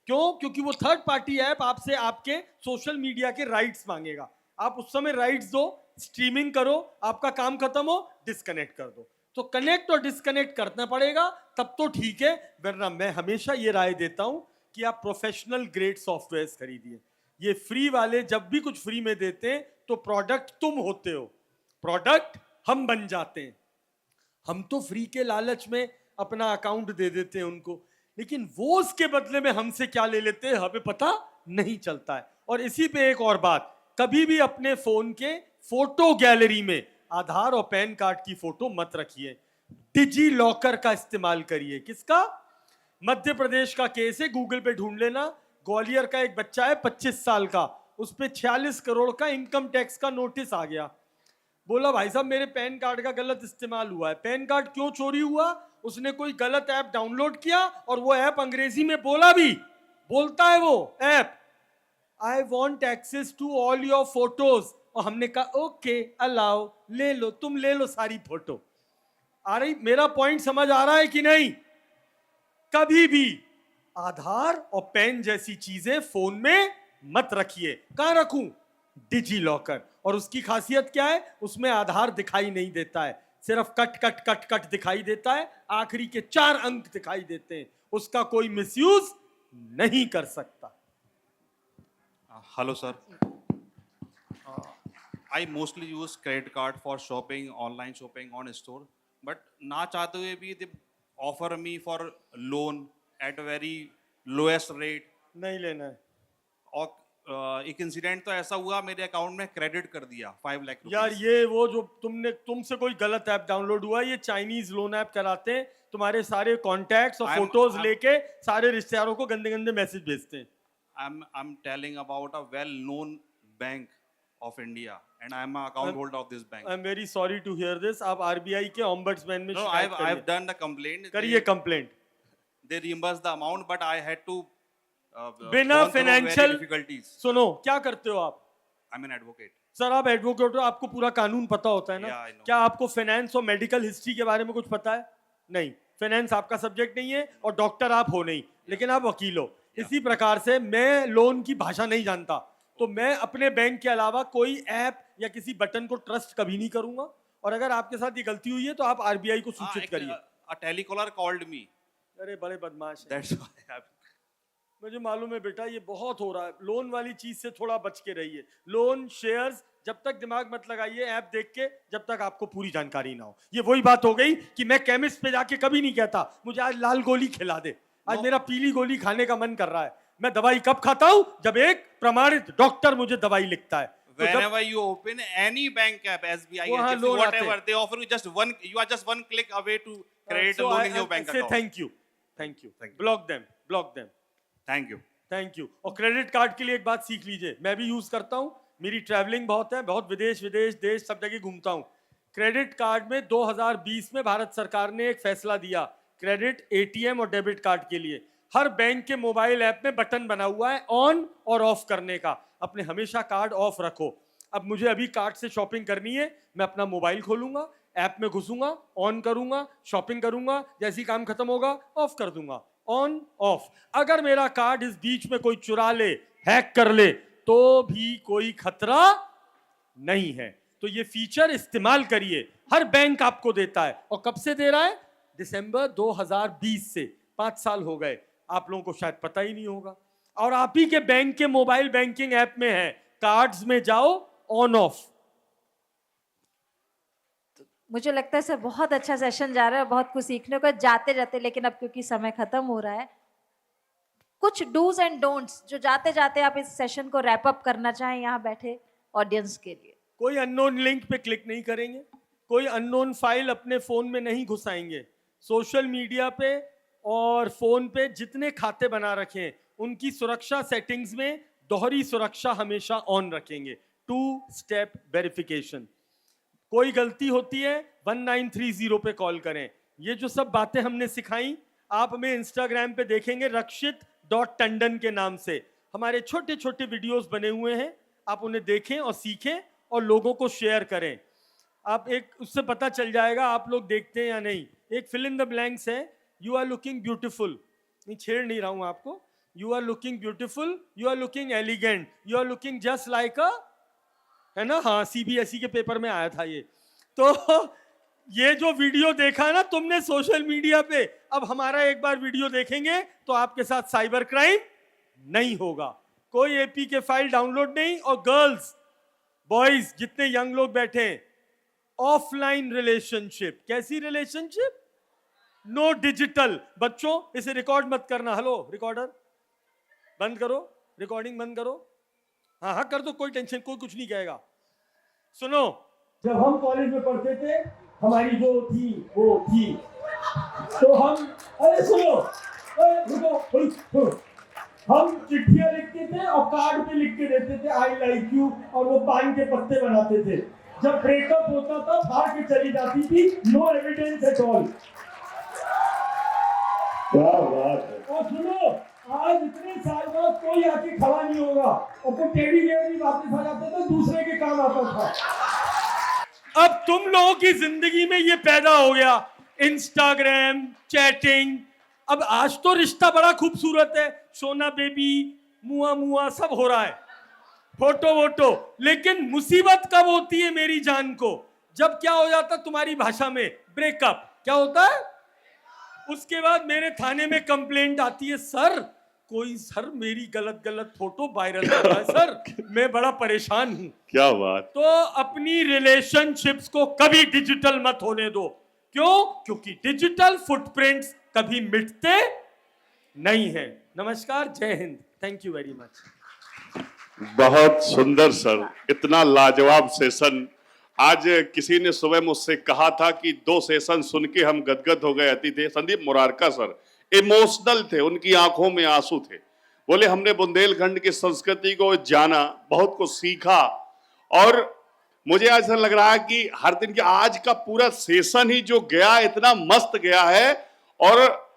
क्यों? क्योंकि वो थर्ड पार्टी ऐप आपसे आपके सोशल मीडिया के राइट्स मांगेगा। आप उस समय राइट्स दो, स्ट्रीमिंग करो, आपका काम खत्म हो, डिस्कनेक्ट कर दो। तो कनेक्ट और डिस्कनेक्ट करना पड़ेगा, तब तो ठीक है, वरना मैं हमेशा ये राय देता हूं कि आप प्रोफेशनल ग्रेड सॉफ्टवेयर खरीदिए। ये फ्री वाले जब भी कुछ फ्री में देते हैं तो प्रोडक्ट तुम होते हो, प्रोडक्ट हम बन जाते हैं। हम तो फ्री के लालच में अपना अकाउंट दे देते हैं उनको, लेकिन वो उसके बदले में हमसे क्या ले लेते हैं हमें पता नहीं चलता है। और इसी पे एक और बात, कभी भी अपने फोन के फोटो गैलरी में आधार और पैन कार्ड की फोटो मत रखिए, डिजी लॉकर का इस्तेमाल करिए। किसका? मध्य प्रदेश का केस है, गूगल पे ढूंढ लेना। ग्वालियर का एक बच्चा है 25 साल का, उस पे 46 करोड़ का इनकम टैक्स का नोटिस आ गया। बोला भाई साहब मेरे पैन कार्ड का गलत इस्तेमाल हुआ है। पैन कार्ड क्यों चोरी हुआ? उसने कोई गलत ऐप डाउनलोड किया और वो ऐप अंग्रेजी में बोलता है वो app, I want access to all your photos. और हमने कहा ओके अलाउ, ले लो, तुम ले लो सारी फोटो। आ रही मेरा पॉइंट समझ आ रहा है कि नहीं? कभी भी आधार और पैन जैसी चीजें फोन में मत रखिए। कहां रखूं? Digi locker. और उसकी खासियत क्या है? उसमें आधार दिखाई नहीं देता है, सिर्फ कट कट कट कट दिखाई देता है, आखिरी के 4 अंक दिखाई देते हैं। उसका कोई मिसयूज नहीं कर सकता। Hello, sir. I mostly use credit card for shopping, online shopping on store. But ना चाहते हुए भी they offer me for loan at a very lowest rate. नहीं लेना है और एक इंसिडेंट तो ऐसा हुआ, मेरे अकाउंट में क्रेडिट कर दिया 5 लाख यार। रुपीस। ये वो जो तुमसे कोई गलत ऐप डाउनलोड हुआ, ये चाइनीज लोन ऐप कराते हैं तुम्हारे सारे कॉन्टैक्ट्स और फोटोज लेके सारे रिश्तेदारों को गंदे गंदे मैसेज भेजते हैं। I'm telling about a well-known bank of India, and I'm an account holder of this bank. I am very sorry to hear this. आप आरबीआई के ऑम्बड्समैन में No, शिकायत I've done the complaint. करिए complaint. They reimbursed the amount, but I had to बिना gone through very financial difficulties. सुनो, क्या करते हो आप? I'm an advocate. सर आप एडवोकेट हो, आपको पूरा कानून पता होता है ना? Yeah, I know. क्या आपको फाइनेंस और मेडिकल हिस्ट्री के बारे में कुछ पता है? नहीं, फाइनेंस आपका सब्जेक्ट नहीं है और डॉक्टर आप हो नहीं, लेकिन आप वकील हो। इसी प्रकार से मैं लोन की भाषा नहीं जानता, तो मैं अपने बैंक के अलावा कोई ऐप या किसी बटन को ट्रस्ट कभी नहीं करूंगा। और अगर आपके साथ ये गलती हुई है तो आप आरबीआई को सूचित करिए। A telecaller called me. अरे बड़े बदमाश हैं। That's why मुझे मालूम है बेटा, ये बहुत हो रहा है। लोन वाली चीज से थोड़ा बच के रहिए। लोन, शेयर्स, जब तक दिमाग मत लगाइए ऐप देख के, जब तक आपको पूरी जानकारी ना हो। ये वही बात हो गई कि मैं केमिस्ट पे जाके कभी नहीं कहता मुझे आज लाल गोली खिला दे, आज मेरा पीली गोली खाने का मन कर रहा है। मैं दवाई कब खाता हूं? जब एक प्रमाणित डॉक्टर मुझे दवाई लिखता है। तो whenever you open any bank app, SBI, वहाँ HDFC, लोन आते whatever, हैं। they offer you just one. You are just one click away to create a loan in your bank account. Thank you, thank you, block them, block them. Thank you. Thank you. और credit card के लिए एक बात सीख लीजिए, मैं भी use करता हूं, मेरी ट्रैवलिंग बहुत है, बहुत विदेश देश सब जगह घूमता हूं। क्रेडिट कार्ड में 2020 में भारत सरकार ने एक फैसला दिया क्रेडिट, एटीएम और डेबिट कार्ड के लिए। हर बैंक के मोबाइल ऐप में बटन बना हुआ है ऑन और ऑफ करने का। अपने हमेशा कार्ड ऑफ रखो। अब मुझे अभी कार्ड से शॉपिंग करनी है, मैं अपना मोबाइल खोलूंगा, ऐप में घुसूंगा, ऑन करूंगा, शॉपिंग करूंगा, जैसी काम खत्म होगा ऑफ कर दूंगा। On off. अगर मेरा कार्ड इस बीच में कोई चुरा ले, हैक कर ले, तो भी कोई खतरा नहीं है। तो ये फीचर इस्तेमाल करिए, हर बैंक आपको देता है। और कब से दे रहा है? दिसंबर 2020 से। 5 साल हो गए, आप लोगों को शायद पता ही नहीं होगा। और आप ही के बैंक के मोबाइल बैंकिंग ऐप में है, कार्ड्स में जाओ, ऑन ऑफ। मुझे लगता है सर बहुत अच्छा सेशन जा रहा है, बहुत कुछ सीखने को जाते जाते, लेकिन अब क्योंकि समय खत्म हो रहा है, कुछ डूज एंड डोंट्स जो जाते जाते आप इस सेशन को रैप अप करना चाहें यहाँ बैठे ऑडियंस के लिए। कोई अननोन लिंक पे क्लिक नहीं करेंगे, कोई अननोन फाइल अपने फोन में नहीं घुसाएंगे। सोशल मीडिया पे और फोन पे जितने खाते बना रखें उनकी सुरक्षा सेटिंग्स में दोहरी सुरक्षा हमेशा ऑन रखेंगे। 2 स्टेप वेरिफिकेशन। कोई गलती होती है 1930 पे कॉल करें। ये जो सब बातें हमने सिखाई, आप हमें इंस्टाग्राम पे देखेंगे rakshit.tandon के नाम से। हमारे छोटे छोटे वीडियोस बने हुए हैं, आप उन्हें देखें और सीखें और लोगों को शेयर करें। आप एक उससे पता चल जाएगा आप लोग देखते हैं या नहीं। एक फिल इन द ब्लैंक्स है, यू आर लुकिंग ब्यूटिफुल। नहीं, छेड़ नहीं रहा हूं आपको। You are looking beautiful, you are looking elegant, you are looking just like a, है ना? हाँ, सीबीएसई के पेपर में आया था ये। तो ये जो वीडियो देखा ना तुमने सोशल मीडिया पे, अब हमारा एक बार वीडियो देखेंगे तो आपके साथ साइबर क्राइम नहीं होगा। कोई एपी के फाइल डाउनलोड नहीं। और गर्ल्स, बॉयज, जितने यंग लोग बैठे हैं, ऑफलाइन रिलेशनशिप। कैसी रिलेशनशिप? No digital. बच्चों, इसे रिकॉर्ड मत करना। हेलो रिकॉर्डर, बंद करो, रिकॉर्डिंग बंद करो। हाँ हाँ कर दो, कोई टेंशन, कोई कुछ नहीं कहेगा। सुनो, जब हम कॉलेज में पढ़ते थे, हमारी जो थी वो थी, तो हम, अरे सुनो, रुको, हम चिट्ठियां लिखते थे और कार्ड पे लिख के देते थे आई लाइक यू, और वो पान के पत्ते बनाते थे। जब ब्रेकअप होता था फाड़ के चली जाती थी, नो एविडेंस एट ऑल। क्या बात है। और सुनो, आज इतने साल बाद कोई आके खड़ा नहीं होगा, और कोई टेडी बेयर भी वापस आ जाता था, दूसरे के काम आता था। अब तुम लोगों की जिंदगी में ये पैदा हो गया, इंस्टाग्राम, चैटिंग। अब आज तो रिश्ता बड़ा खूबसूरत है, सोना बेबी, मुआ मुआ सब हो रहा है, फोटो वोटो। लेकिन मुसीबत कब होती है मेरी जान को? जब क्या हो जाता तुम्हारी भाषा में, ब्रेकअप। क्या होता है? उसके बाद मेरे थाने में कंप्लेंट आती है, सर मेरी गलत फोटो वायरल कर रहा है सर, मैं बड़ा परेशान हूं। क्या बात। तो अपनी रिलेशनशिप्स को कभी डिजिटल मत होने दो। क्यों? क्योंकि डिजिटल फुटप्रिंट्स कभी मिटते नहीं हैं। नमस्कार, जय Hind, thank you very much. बहुत सुंदर सर, इतना लाजवाब सेशन आज किसी ने सुबह मुझसे कहा था कि 2 सेशन सुन के हम गदगद हो गए अति थे। संदीप मुरारका सर इमोशनल थे, उनकी आंखों में आंसू थे। बोले हमने बुंदेलखंड की संस्कृति को जाना, बहुत कुछ सीखा और मुझे ऐसा लग रहा है कि हर दिन के आज का पूरा सेशन ही जो गया इतना मस्त गया है। और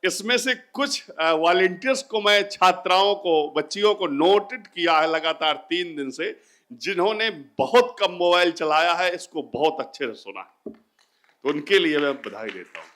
इसमें से कुछ वॉलंटियर्स को मैं छात्राओं को, बच्चियों को नोटेड किया है लगातार 3 दिन से, जिन्होंने बहुत कम मोबाइल चलाया है, इसको बहुत अच्छे से सुना है, तो उनके लिए मैं बधाई देता हूँ।